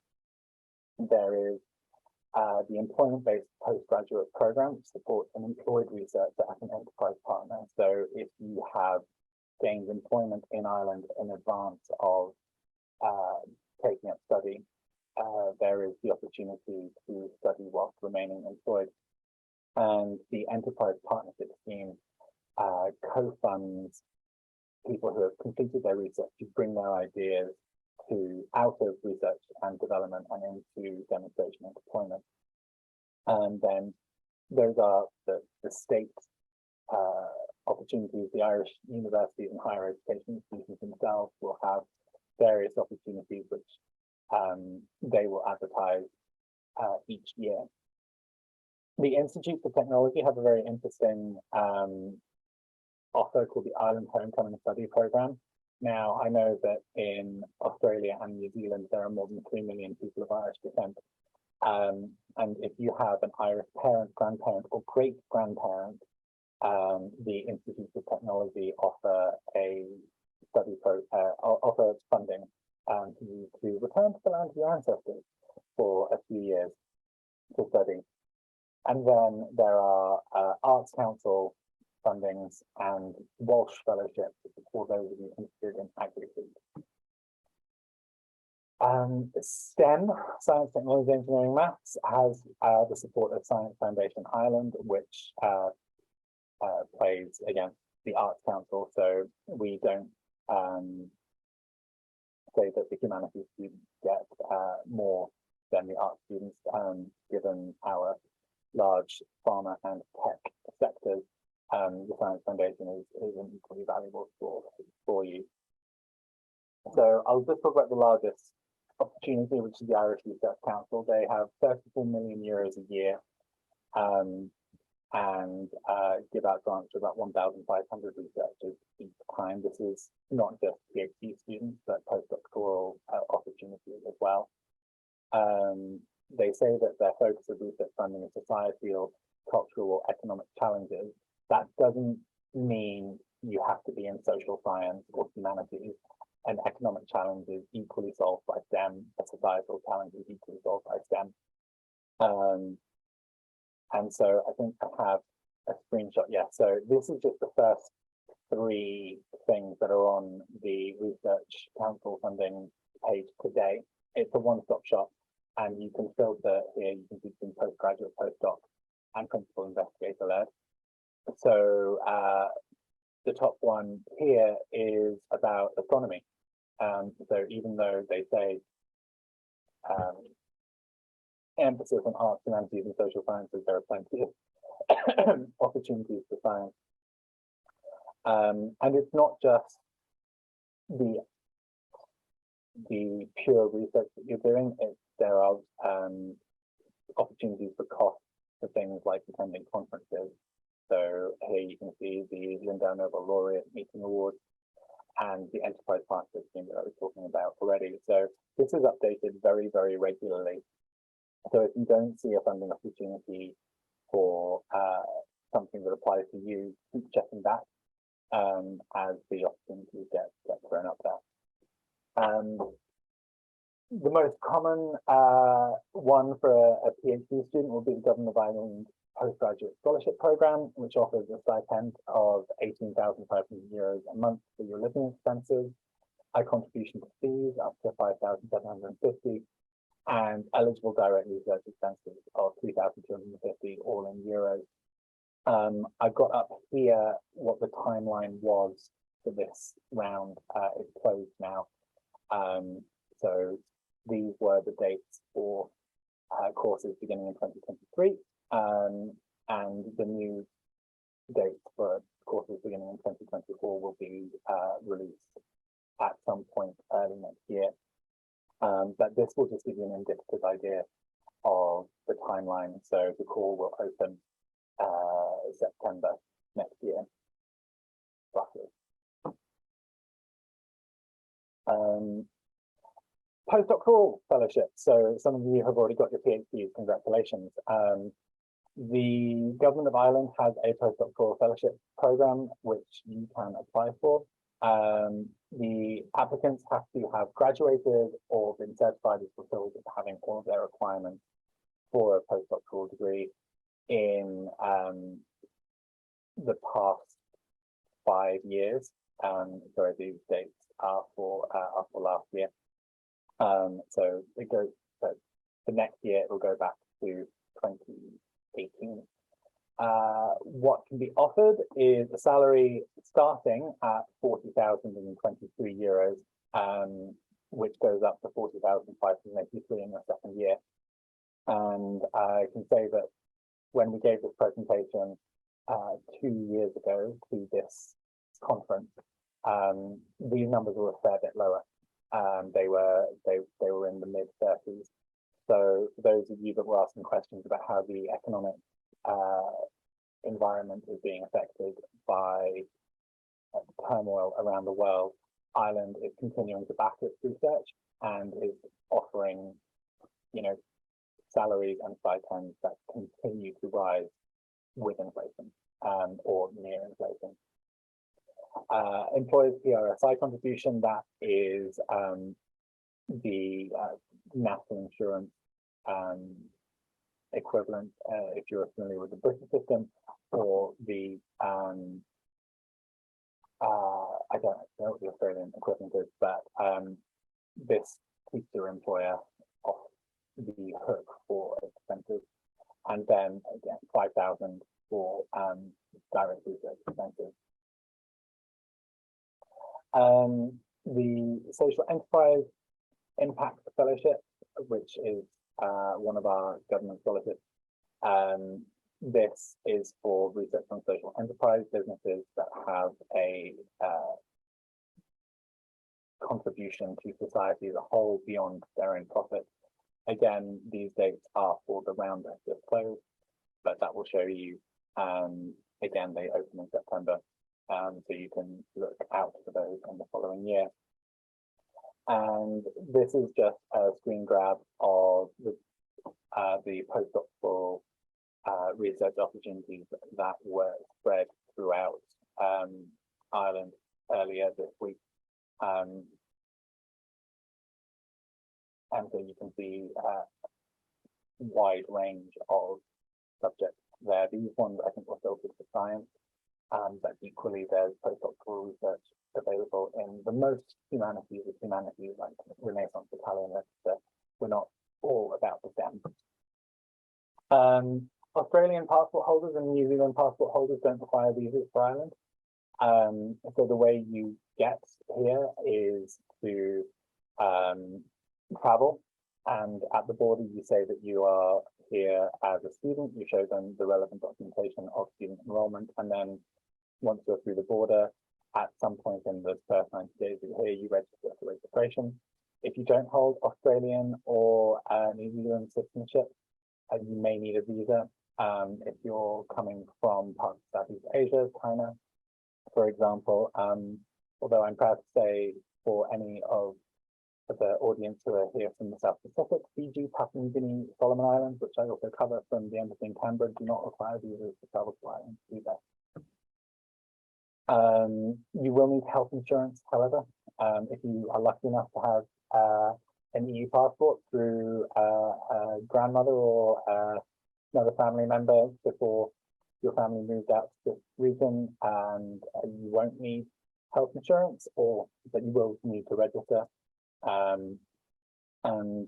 There is the employment-based postgraduate program, which supports an employed researcher as an enterprise partner. So if you have gained employment in Ireland in advance of taking up study, there is the opportunity to study whilst remaining employed. And the enterprise partnership scheme co-funds people who have completed their research to bring their ideas out of research and development and into demonstration and deployment. And then those are the state opportunities. The Irish universities and higher education institutions themselves will have various opportunities which they will advertise each year. The Institutes of Technology have a very interesting offer called the Ireland Homecoming Study Programme. Now, I know that in Australia and New Zealand, there are more than 3 million people of Irish descent. And if you have an Irish parent, grandparent, or great-grandparent, the Institutes of Technology offer a study offer funding to return to the land of your ancestors for a few years to study. And then there are Arts Council fundings and Walsh Fellowships for those of you interested in agri-food. STEM, Science, Technology, Engineering, Maths, has the support of Science Foundation Ireland, which plays against the Arts Council. So we don't say that the humanities students get more than the arts students, given our large pharma and tech sectors. The Science Foundation is an equally valuable for you. So I'll just talk about the largest opportunity, which is the Irish Research Council. They have 34 million euros a year and give out grants to about 1,500 researchers each time. This is not just PhD students, but postdoctoral opportunities as well. They say that their focus of research funding is societal, cultural, or economic challenges. That doesn't mean you have to be in social science or humanities. An economic challenge is equally solved by STEM, a societal challenge is equally solved by STEM. And so I think I have a screenshot. Yeah, so this is just the first 3 things that are on the Research Council funding page today. It's a one-stop shop, and you can filter here. You can do between postgraduate, postdoc, and principal investigator led. So the top one here is about astronomy. So even though they say emphasis on arts, humanities, and social sciences, there are plenty of opportunities for science. And it's not just the pure research that you're doing. There are opportunities for cost for things like attending conferences. So here you can see the Lindau Nobel Laureate Meeting Awards and the Enterprise Partnership Scheme that I was talking about already. So this is updated very, very regularly. So if you don't see a funding opportunity for something that applies to you, keep checking back as the opportunities get thrown up there. The most common one for a PhD student will be the Government of Ireland Postgraduate Scholarship Programme, which offers a stipend of 18,500 euros a month for your living expenses, a contribution to fees up to 5,750, and eligible direct research expenses of 3,250, all in euros. I've got up here what the timeline was for this round. It's closed now. So these were the dates for courses beginning in 2023, and the new dates for courses beginning in 2024 will be released at some point early next year. But this will just give you an indicative idea of the timeline. So the call will open September next year, roughly. Postdoctoral fellowship. So some of you have already got your PhDs, congratulations. The Government of Ireland has a postdoctoral fellowship program which you can apply for. The applicants have to have graduated or been certified as fulfilled as having all of their requirements for a postdoctoral degree in the past 5 years. Sorry, these dates are for last year. So it goes, so the next year it will go back to 2018. what can be offered is a salary starting at 40,023 euros, which goes up to 40,583 in the second year. And I can say that when we gave this presentation 2 years ago to this conference, these numbers were a fair bit lower. They were in the mid-30s. So for those of you that were asking questions about how the economic environment is being affected by turmoil around the world, Ireland is continuing to back its research and is offering, salaries and stipends that continue to rise with inflation or near inflation. Employers' PRSI contribution, that is the national insurance equivalent, if you're familiar with the British system, or the I don't know what the Australian equivalent is, but this keeps your employer off the hook for expenses, and then again 5,000 for direct research expenses. The Social Enterprise Impact Fellowship, which is one of our government scholarships, this is for research on social enterprise businesses that have a contribution to society as a whole beyond their own profit. Again, these dates are for the round that just closed, but that will show you, again, they open in September, so you can look out for those in the following year. And this is just a screen grab of the postdoctoral research opportunities that were spread throughout Ireland earlier this week. And so you can see a wide range of subjects there. These ones I think were filtered for science, but equally there's postdoctoral research available in the most humanities like Renaissance, Italian literature. We're not all about the STEM. Australian passport holders and New Zealand passport holders don't require visas for Ireland. So the way you get here is to travel, and at the border you say that you are here as a student. You show them the relevant documentation of student enrollment, and then once you're through the border, at some point in the first 90 days that you're here, you register for registration. If you don't hold Australian or New Zealand citizenship, you may need a visa. If you're coming from parts of Southeast Asia, China, for example, although I'm proud to say for any of the audience who are here from the South Pacific, Fiji, Papua New Guinea, Solomon Islands, which I also cover from the embassy in Canberra, do not require visas to travel to Ireland either. You will need health insurance, however, if you are lucky enough to have an EU passport through a grandmother or another family member before your family moved out to this region, and you won't need health insurance, but you will need to register. And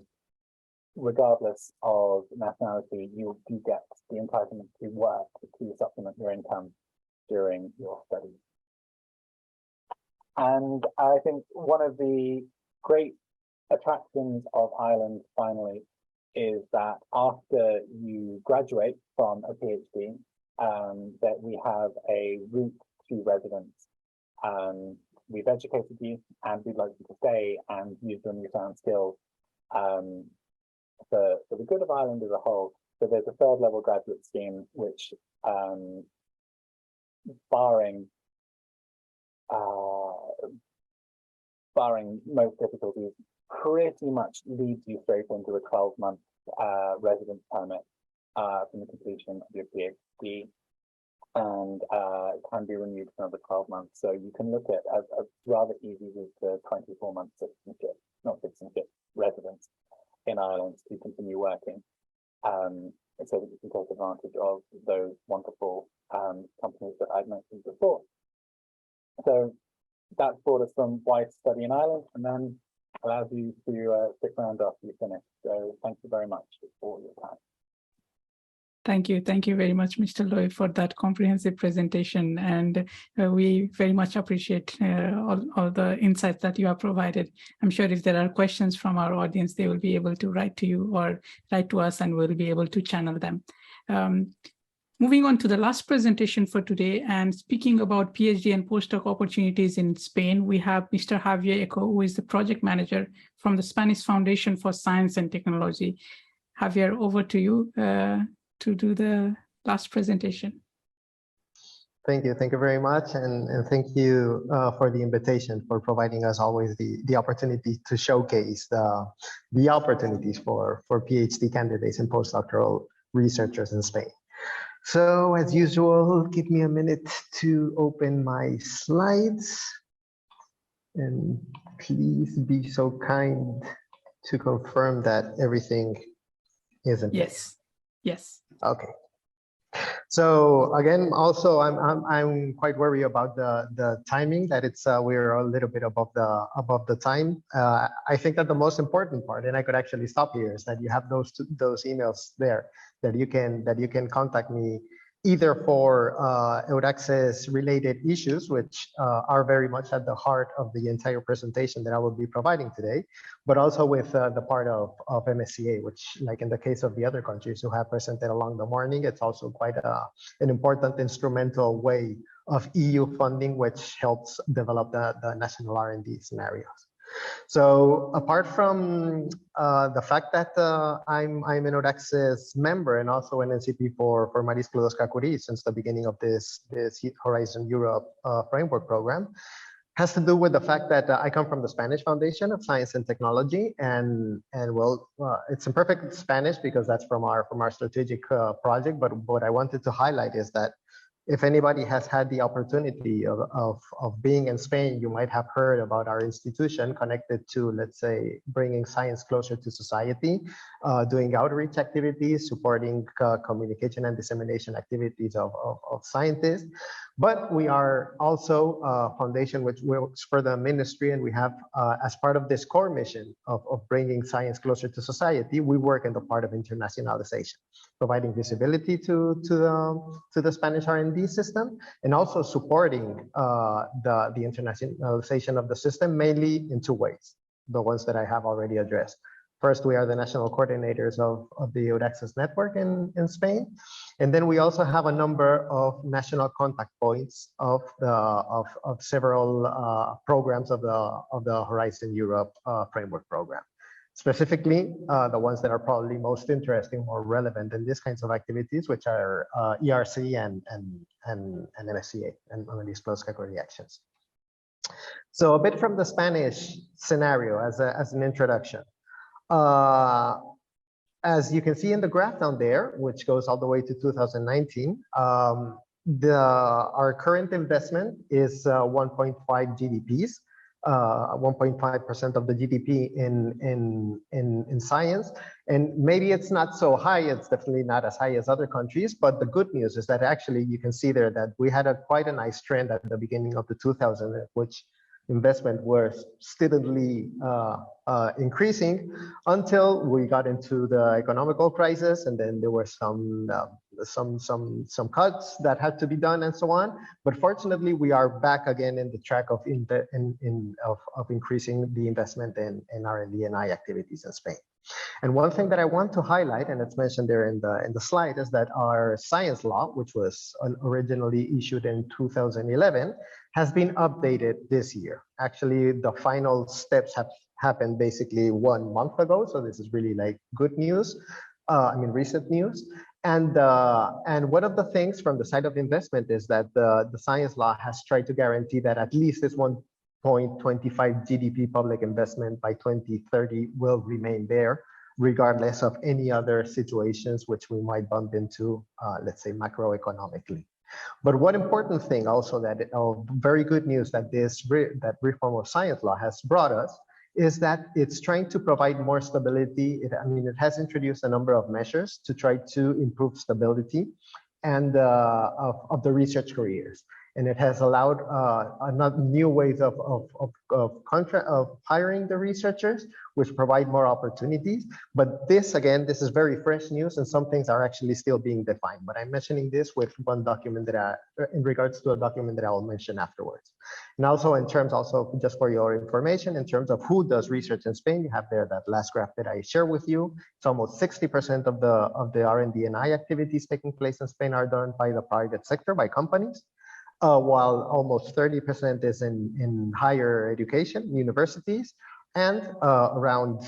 regardless of nationality, you do get the entitlement to work to supplement your income during your studies. And I think one of the great attractions of Ireland, finally, is that after you graduate from a PhD, that we have a route to residence. We've educated you, and we'd like you to stay and use your newfound skills for the good of Ireland as a whole. So there's a third level graduate scheme, which barring most difficulties, pretty much leads you straight into a 12-month residence permit from the completion of your PhD, and can be renewed for another 12 months. So you can look at a rather easy route to 24-month citizenship, not citizenship, residence in Ireland to continue working, so that you can take advantage of those wonderful companies that I've mentioned before. So that's brought us from why to study in Ireland, and then allows you to stick around after you finish. So thank you very much for your time. Thank you. Thank you very much, Mr. Loy, for that comprehensive presentation. And we very much appreciate all the insights that you have provided. I'm sure if there are questions from our audience, they will be able to write to you or write to us, and we'll be able to channel them. Moving on to the last presentation for today, and speaking about PhD and postdoc opportunities in Spain, we have Mr. Javier Eco, who is the project manager from the Spanish Foundation for Science and Technology. Javier, over to you to do the last presentation. Thank you very much, and thank you for the invitation, for providing us always the opportunity to showcase the opportunities for PhD candidates and postdoctoral researchers in Spain. So as usual, give me a minute to open my slides, and please be so kind to confirm that everything is in place. Yes. Okay. So again, also I'm quite worried about the timing, that it's we're a little bit above the time. I think that the most important part, and I could actually stop here, is that you have those emails there that you can contact me either for Euraxess related issues, which are very much at the heart of the entire presentation that I will be providing today, but also with the part of MSCA, which, like in the case of the other countries who have presented along the morning, it's also quite an important instrumental way of EU funding, which helps develop the national R&D scenarios. So apart from the fact that I'm an Euraxess member and also an NCP for Sklodowska-Curie since the beginning of this Horizon Europe framework program, has to do with the fact that I come from the Spanish Foundation of Science and Technology, and well, it's in perfect Spanish because that's from our strategic project. But what I wanted to highlight is that if anybody has had the opportunity of being in Spain, you might have heard about our institution connected to, let's say, bringing science closer to society, doing outreach activities, supporting communication and dissemination activities of scientists. But we are also a foundation which works for the ministry, and we have, as part of this core mission of bringing science closer to society, we work in the part of internationalization, providing visibility to the Spanish R&D system, and also supporting the internationalization of the system, mainly in two ways, the ones that I have already addressed. First, we are the national coordinators of the Euraxess network in Spain. And then we also have a number of national contact points of several programs of the Horizon Europe framework program. Specifically, the ones that are probably most interesting or relevant in these kinds of activities, which are ERC and MSCA, and these Sklodowska-Curie actions. So a bit from the Spanish scenario as an introduction. As you can see in the graph down there, which goes all the way to 2019, our current investment is 1.5 GDPs, 1.5% of the GDP in science. And maybe it's not so high, it's definitely not as high as other countries, but the good news is that actually you can see there that we had quite a nice trend at the beginning of the 2000s, which investment was steadily increasing until we got into the economical crisis, and then there were some cuts that had to be done and so on. But fortunately, we are back again in the track of increasing the investment in R&D and I activities in Spain. And one thing that I want to highlight, and it's mentioned there in the slide, is that our science law, which was originally issued in 2011, has been updated this year. Actually, the final steps have happened basically 1 month ago. So this is really like good news. Recent news. And one of the things from the side of investment is that the science law has tried to guarantee that at least this 1.25 GDP public investment by 2030 will remain there, regardless of any other situations which we might bump into, let's say macroeconomically. But one important thing also very good news that that reform of science law has brought us is that it's trying to provide more stability. It has introduced a number of measures to try to improve stability and of the research careers. And it has allowed new ways of hiring the researchers, which provide more opportunities. But this, again, this is very fresh news, and some things are actually still being defined. But I'm mentioning this with one document that in regards to a document that I will mention afterwards. And also in terms, also just for your information, in terms of who does research in Spain, you have there that last graph that I share with you. It's almost 60% of the R&D and I activities taking place in Spain are done by the private sector, by companies. While almost 30% is in higher education, universities, and around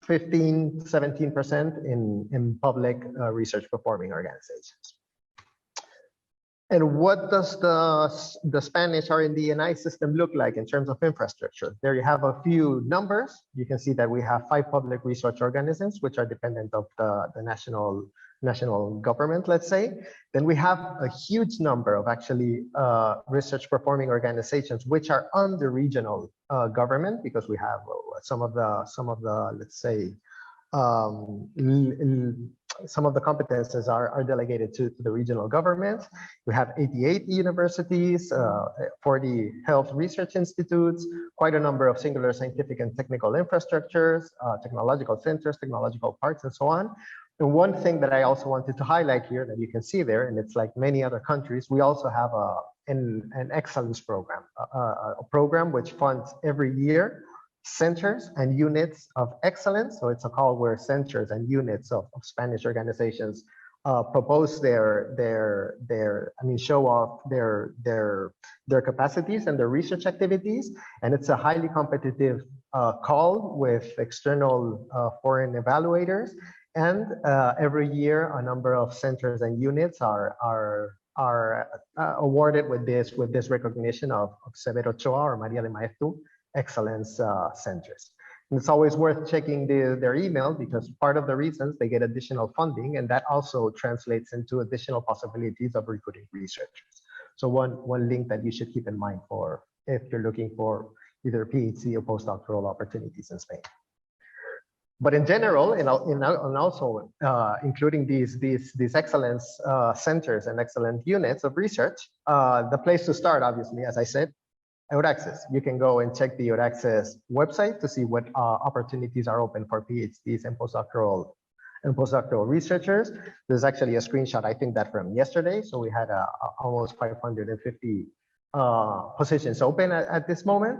17% in public research performing organizations. And what does the Spanish R&D and I system look like in terms of infrastructure? There you have a few numbers. You can see that we have 5 public research organisms, which are dependent of the national government, let's say. Then we have a huge number of actually research performing organizations, which are under regional government, because we have some of the let's say, some of the competences are delegated to the regional governments. We have 88 universities, 40 health research institutes, quite a number of singular scientific and technical infrastructures, technological centers, technological parks, and so on. And one thing that I also wanted to highlight here that you can see there, and it's like many other countries, we also have an excellence program, a program which funds every year centers and units of excellence. So it's a call where centers and units of Spanish organizations propose show off their capacities and their research activities. And it's a highly competitive call with external foreign evaluators. And every year, a number of centers and units are awarded with this recognition of Severo Ochoa or Maria de Maestu excellence centers. And it's always worth checking their email, because part of the reasons they get additional funding, and that also translates into additional possibilities of recruiting researchers. So one link that you should keep in mind for if you're looking for either PhD or postdoctoral opportunities in Spain. But in general, and also including these excellence centers and excellent units of research, the place to start, obviously, as I said, Euraxess. You can go and check the Euraxess website to see what opportunities are open for PhDs and postdoctoral researchers. There's actually a screenshot, I think, that from yesterday. So we had almost 550 positions open at this moment.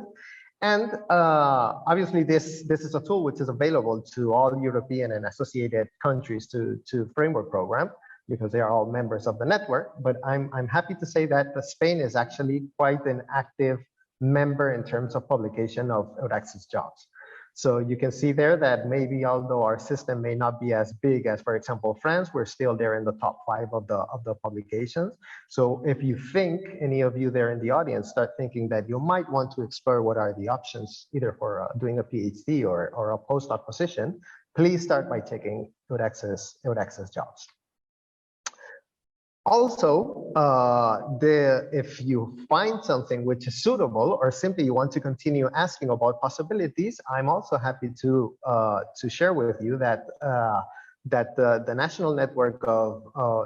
And obviously, this is a tool which is available to all European and associated countries to framework program, because they are all members of the network. But I'm happy to say that Spain is actually quite an active member in terms of publication of Euraxess jobs. So you can see there that maybe although our system may not be as big as, for example, France, we're still there in the top 5 of the publications. So if you think, any of you there in the audience, start thinking that you might want to explore what are the options, either for doing a PhD or a postdoc position, please start by checking Euraxess jobs. Also, if you find something which is suitable, or simply you want to continue asking about possibilities, I'm also happy to share with you that the national network of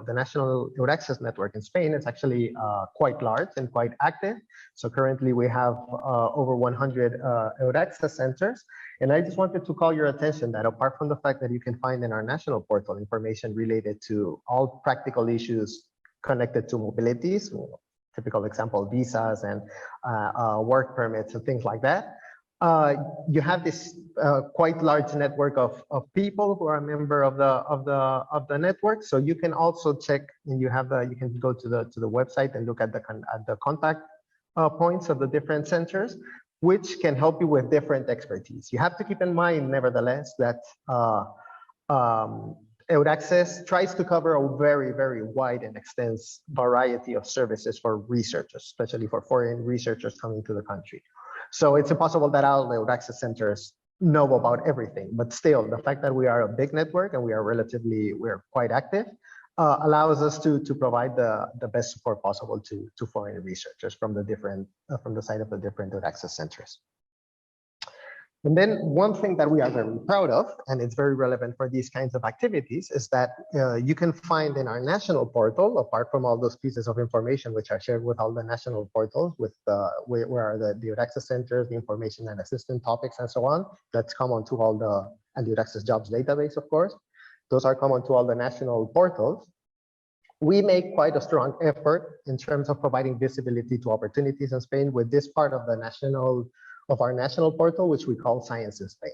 the national Euraxess network in Spain is actually quite large and quite active. So currently we have over 100 Euraxess centers. And I just wanted to call your attention that apart from the fact that you can find in our national portal information related to all practical issues connected to mobilities, typical example, visas and work permits and things like that, you have this quite large network of people who are a member of the network. So you can also check, and you can go to the website and look at the contact points of the different centers, which can help you with different expertise. You have to keep in mind, nevertheless, that Euraxess tries to cover a very, very wide and extensive variety of services for researchers, especially for foreign researchers coming to the country. So it's impossible that all the Euraxess centers know about everything, but still, the fact that we are a big network and we're quite active allows us to provide the best support possible to foreign researchers from the side of the different Euraxess centers. And then one thing that we are very proud of, and it's very relevant for these kinds of activities, is that you can find in our national portal, apart from all those pieces of information which are shared with all the national portals, with where are the Euraxess centers, the information and assistant topics, and so on. That's common to all the, and the Euraxess jobs database, of course. Those are common to all the national portals. We make quite a strong effort in terms of providing visibility to opportunities in Spain with this part of our national portal, which we call Science in Spain.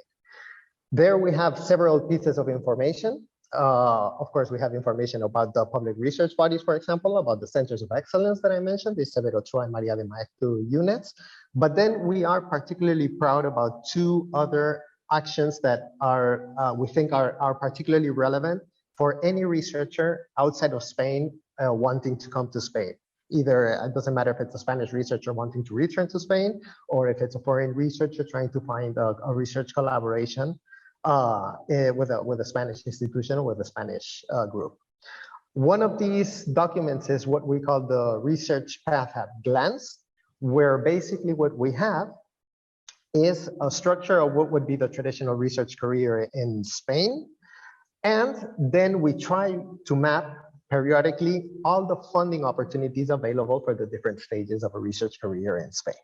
There we have several pieces of information. Of course, we have information about the public research bodies, for example, about the centers of excellence that I mentioned, the Severo Ochoa and María de Maeztu units. But then we are particularly proud about two other actions that are we think are particularly relevant for any researcher outside of Spain wanting to come to Spain. Either it doesn't matter if it's a Spanish researcher wanting to return to Spain, or if it's a foreign researcher trying to find a research collaboration with a Spanish institution or with a Spanish group. One of these documents is what we call the research path at glance, where basically what we have is a structure of what would be the traditional research career in Spain. And then we try to map periodically all the funding opportunities available for the different stages of a research career in Spain.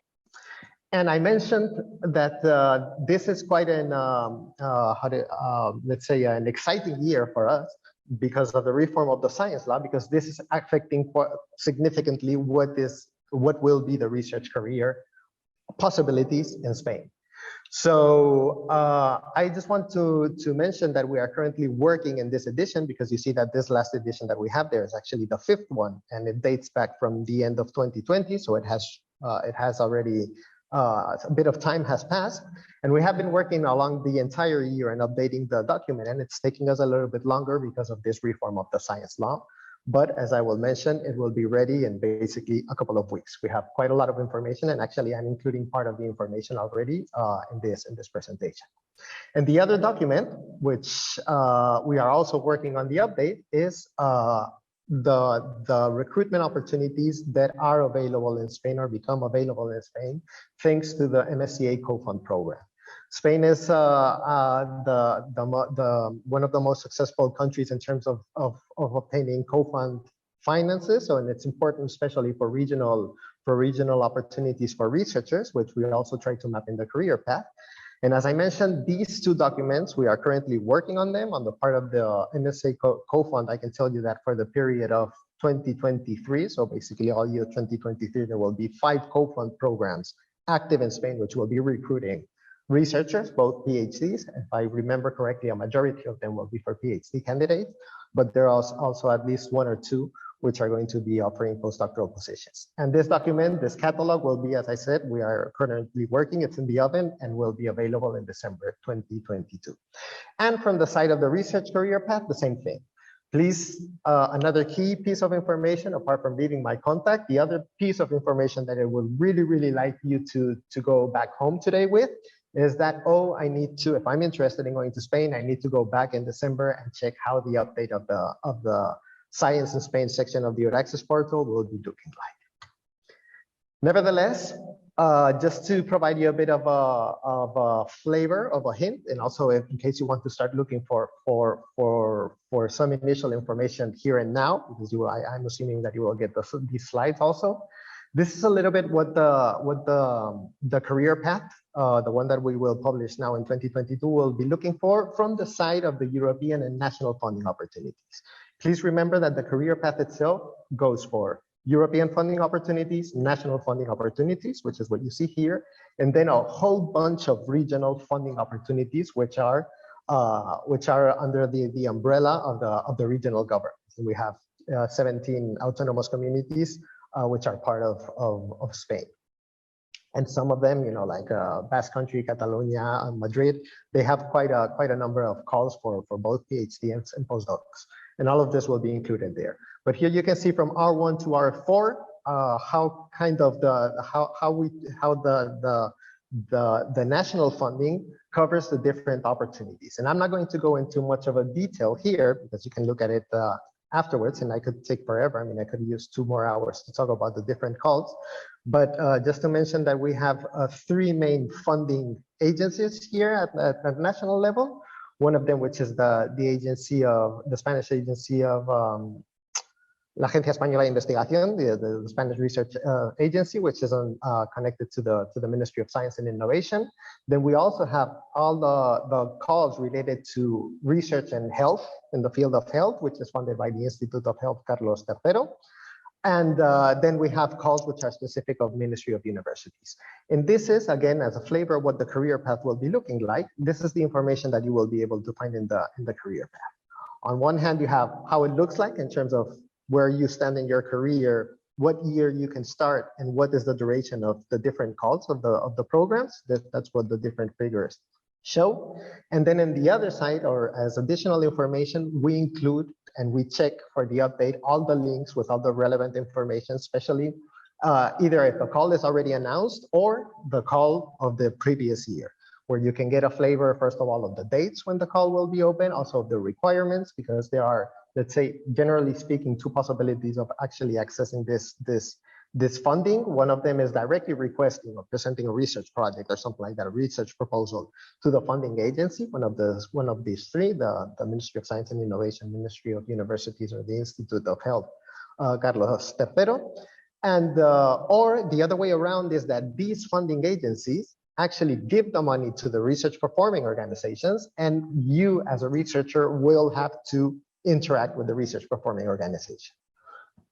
And I mentioned that this is quite an, let's say, an exciting year for us because of the reform of the science law, because this is affecting quite significantly what will be the research career possibilities in Spain. So I just want to mention that we are currently working in this edition, because you see that this last edition that we have there is actually the 5th one, and it dates back from the end of 2020. So it has already a bit of time has passed, and we have been working along the entire year and updating the document, and it's taking us a little bit longer because of this reform of the science law. But as I will mention, it will be ready in basically a couple of weeks. We have quite a lot of information, and actually I'm including part of the information already in this presentation. And the other document, which we are also working on the update, is the recruitment opportunities that are available in Spain or become available in Spain, thanks to the MSCA co-fund program. Spain is one of the most successful countries in terms of obtaining co-fund finances. So, and it's important, especially for regional opportunities for researchers, which we also try to map in the career path. And as I mentioned, these two documents, we are currently working on them. On the part of the MSCA co-fund, I can tell you that for the period of 2023, so basically all year 2023, there will be 5 co-fund programs active in Spain, which will be recruiting researchers, both PhDs. If I remember correctly, a majority of them will be for PhD candidates, but there are also at least 1 or 2 which are going to be offering postdoctoral positions. And this document, this catalog will be, as I said, we are currently working, it's in the oven, and will be available in December 2022. And from the side of the research career path, the same thing. Please, another key piece of information, apart from leaving my contact, the other piece of information that I would really, really like you to go back home today with is that, oh, I need to, if I'm interested in going to Spain, I need to go back in December and check how the update of the Science in Spain section of the Euraxess portal will be looking like. Nevertheless, just to provide you a bit of a flavor, of a hint, and also in case you want to start looking for some initial information here and now, because I'm assuming that you will get these slides also. This is a little bit what the career path, the one that we will publish now in 2022, will be looking for from the side of the European and national funding opportunities. Please remember that the career path itself goes for European funding opportunities, national funding opportunities, which is what you see here, and then a whole bunch of regional funding opportunities, which are under the umbrella of the regional governments. And we have 17 autonomous communities which are part of Spain. And some of them, you know, like Basque Country, Catalonia, and Madrid, they have quite a number of calls for both PhD and postdocs. And all of this will be included there. But here you can see from R1 to R4 how kind of the national funding covers the different opportunities. And I'm not going to go into much of a detail here because you can look at it afterwards, and I could take forever. I mean, I could use 2 more hours to talk about the different calls. But just to mention that we have three main funding agencies here at national level. One of them, which is the Spanish agency of La Agencia Española de Investigación, the Spanish research agency, which is connected to the Ministry of Science and Innovation. Then we also have all the calls related to research and health in the field of health, which is funded by the Institute of Health Carlos III. And then we have calls which are specific of Ministry of Universities. And this is, again, as a flavor of what the career path will be looking like. This is the information that you will be able to find in the career path. On one hand, you have how it looks like in terms of where you stand in your career, what year you can start, and what is the duration of the different calls of the programs. That's what the different figures show. And then in the other side, or as additional information, we include and we check for the update all the links with all the relevant information, especially either if the call is already announced or the call of the previous year, where you can get a flavor, first of all, of the dates when the call will be open, also of the requirements, because there are, let's say, generally speaking, two possibilities of actually accessing this funding. One of them is directly requesting or presenting a research project or something like that, a research proposal to the funding agency, one of these three, the Ministry of Science and Innovation, Ministry of Universities, or the Institute of Health, Carlos III. And or the other way around is that these funding agencies actually give the money to the research performing organizations, and you as a researcher will have to interact with the research performing organization.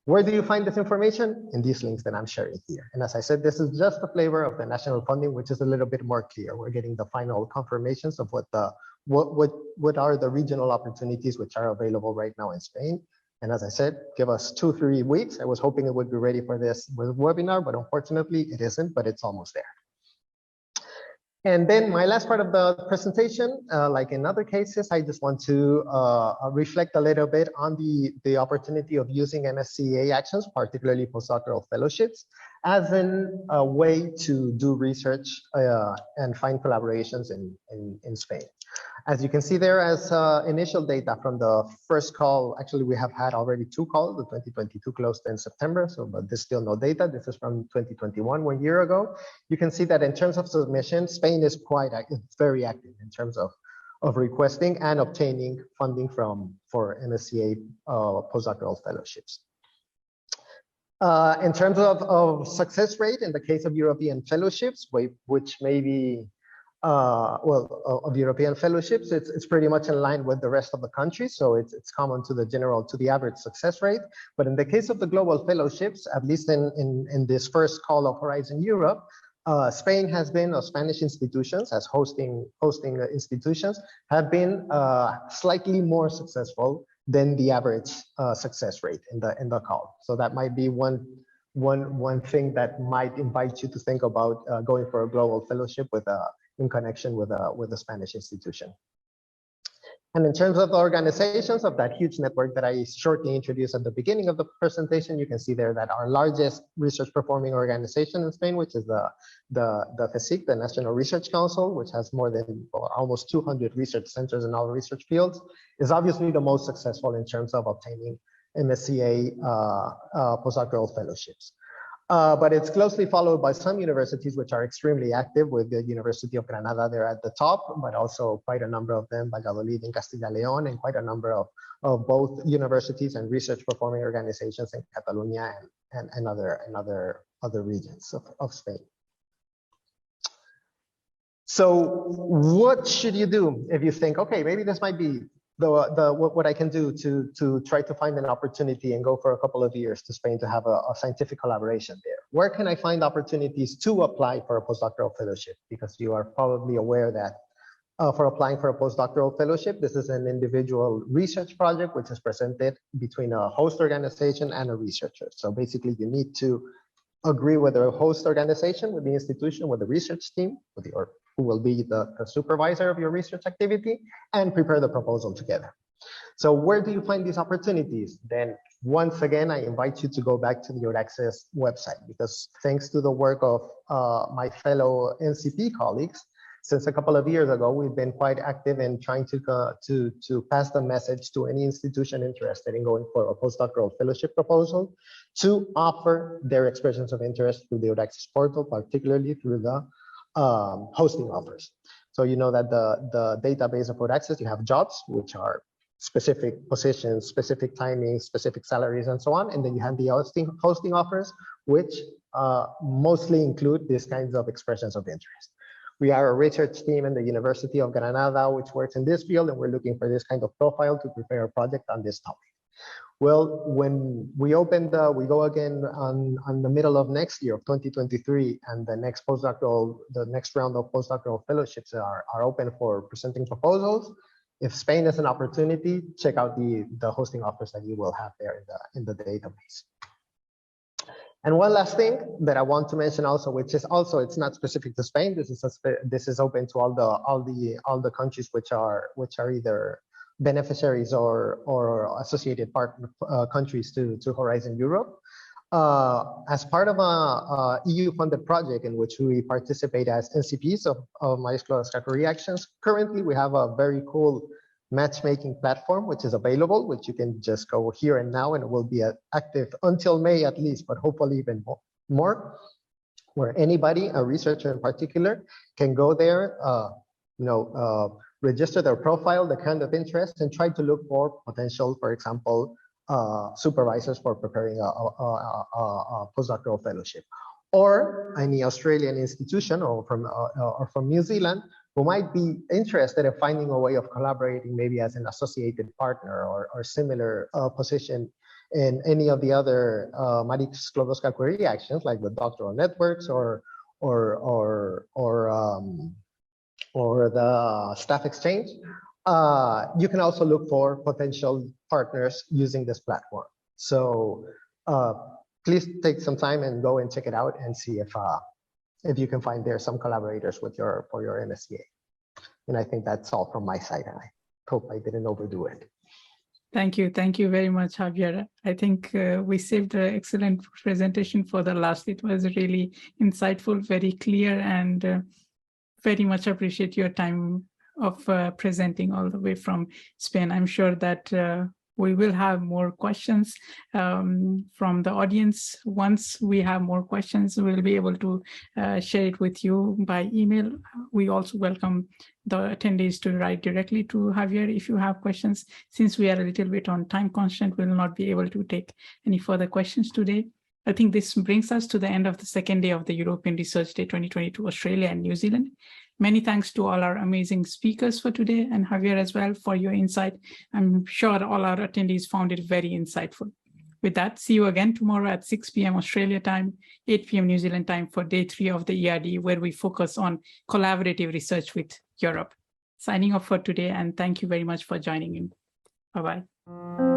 Where do you find this information? In these links that I'm sharing here. And as I said, this is just the flavor of the national funding, which is a little bit more clear. We're getting the final confirmations of what are the regional opportunities which are available right now in Spain. And as I said, give us 2-3 weeks. I was hoping it would be ready for this webinar, but unfortunately it isn't, but it's almost there. And then my last part of the presentation, like in other cases, I just want to reflect a little bit on the opportunity of using MSCA actions, particularly postdoctoral fellowships, as a way to do research and find collaborations in Spain. As you can see there, as initial data from the first call, actually we have had already 2 calls. The 2022 closed in September, but there's still no data. This is from 2021, 1 year ago. You can see that in terms of submission, Spain is very active in terms of requesting and obtaining funding for MSCA postdoctoral fellowships. In terms of success rate, in the case of European fellowships, which may be of European fellowships, it's pretty much in line with the rest of the country, so it's common to the average success rate. But in the case of the global fellowships, at least in this first call of Horizon Europe, Spain has been, or Spanish institutions as hosting institutions, have been slightly more successful than the average success rate in the call. So that might be one thing that might invite you to think about going for a global fellowship in connection with a Spanish institution. And in terms of the organizations of that huge network that I shortly introduced at the beginning of the presentation, you can see there that our largest research performing organization in Spain, which is the FESIC, the National Research Council, which has more than almost 200 research centers in all research fields, is obviously the most successful in terms of obtaining MSCA postdoctoral fellowships. But it's closely followed by some universities which are extremely active, with the University of Granada there at the top, but also quite a number of them, Valladolid and Castilla y León, and quite a number of both universities and research performing organizations in Catalonia and other regions of Spain. So what should you do if you think, okay, maybe this might be what I can do to try to find an opportunity and go for a couple of years to Spain to have a scientific collaboration there? Where can I find opportunities to apply for a postdoctoral fellowship? Because you are probably aware that for applying for a postdoctoral fellowship, this is an individual research project which is presented between a host organization and a researcher. So basically you need to agree with the host organization, with the institution, with the research team, or who will be the supervisor of your research activity, and prepare the proposal together. So where do you find these opportunities? Then once again, I invite you to go back to the Euraxess website, because thanks to the work of my fellow NCP colleagues, Since a couple of years ago, we've been quite active in trying to pass the message to any institution interested in going for a postdoctoral fellowship proposal to offer their expressions of interest through the Euraxess portal, particularly through the hosting offers. So you know that the database of Euraxess, you have jobs, which are specific positions, specific timings, specific salaries, and so on. And then you have the hosting offers, which mostly include these kinds of expressions of interest. We are a research team in the University of Granada, which works in this field, and we're looking for this kind of profile to prepare a project on this topic. Well, when we open we go again on the middle of next year of 2023, and the next round of postdoctoral fellowships are open for presenting proposals. If Spain is an opportunity, check out the hosting offers that you will have there in the database. And one last thing that I want to mention also, which is also, it's not specific to Spain. This is open to all the countries which are either beneficiaries or associated countries to Horizon Europe. As part of a EU-funded project in which we participate as NCPs of Sklodowska-Curie actions, currently we have a very cool matchmaking platform which is available, which you can just go here and now, and it will be active until May at least, but hopefully even more, where anybody, a researcher in particular, can go there, register their profile, the kind of interest, and try to look for potential, for example, supervisors for preparing a postdoctoral fellowship, or any Australian institution or from New Zealand who might be interested in finding a way of collaborating, maybe as an associated partner or similar position in any of the other Sklodowska-Curie actions, like the doctoral networks or the staff exchange. You can also look for potential partners using this platform. So please take some time and go and check it out and see if you can find there some collaborators for your MSCA. And I think that's all from my side. And I hope I didn't overdo it. Thank you very much, Javier. I think we saved an excellent presentation for the last. It was really insightful, very clear, and very much appreciate your time of presenting all the way from Spain. I'm sure that we will have more questions from the audience. Once we have more questions, we'll be able to share it with you by email. We also welcome the attendees to write directly to Javier if you have questions. Since we are a little bit on time constraint, we will not be able to take any further questions today. I think this brings us to the end of the second day of the European Research Day 2022, Australia and New Zealand. Many thanks to all our amazing speakers for today, and Javier as well for your insight. I'm sure all our attendees found it very insightful. With that, see you again tomorrow at 6 p.m. Australia time, 8 p.m. New Zealand time for day 3 of the ERD, where we focus on collaborative research with Europe. Signing off for today, and thank you very much for joining in. Bye-bye.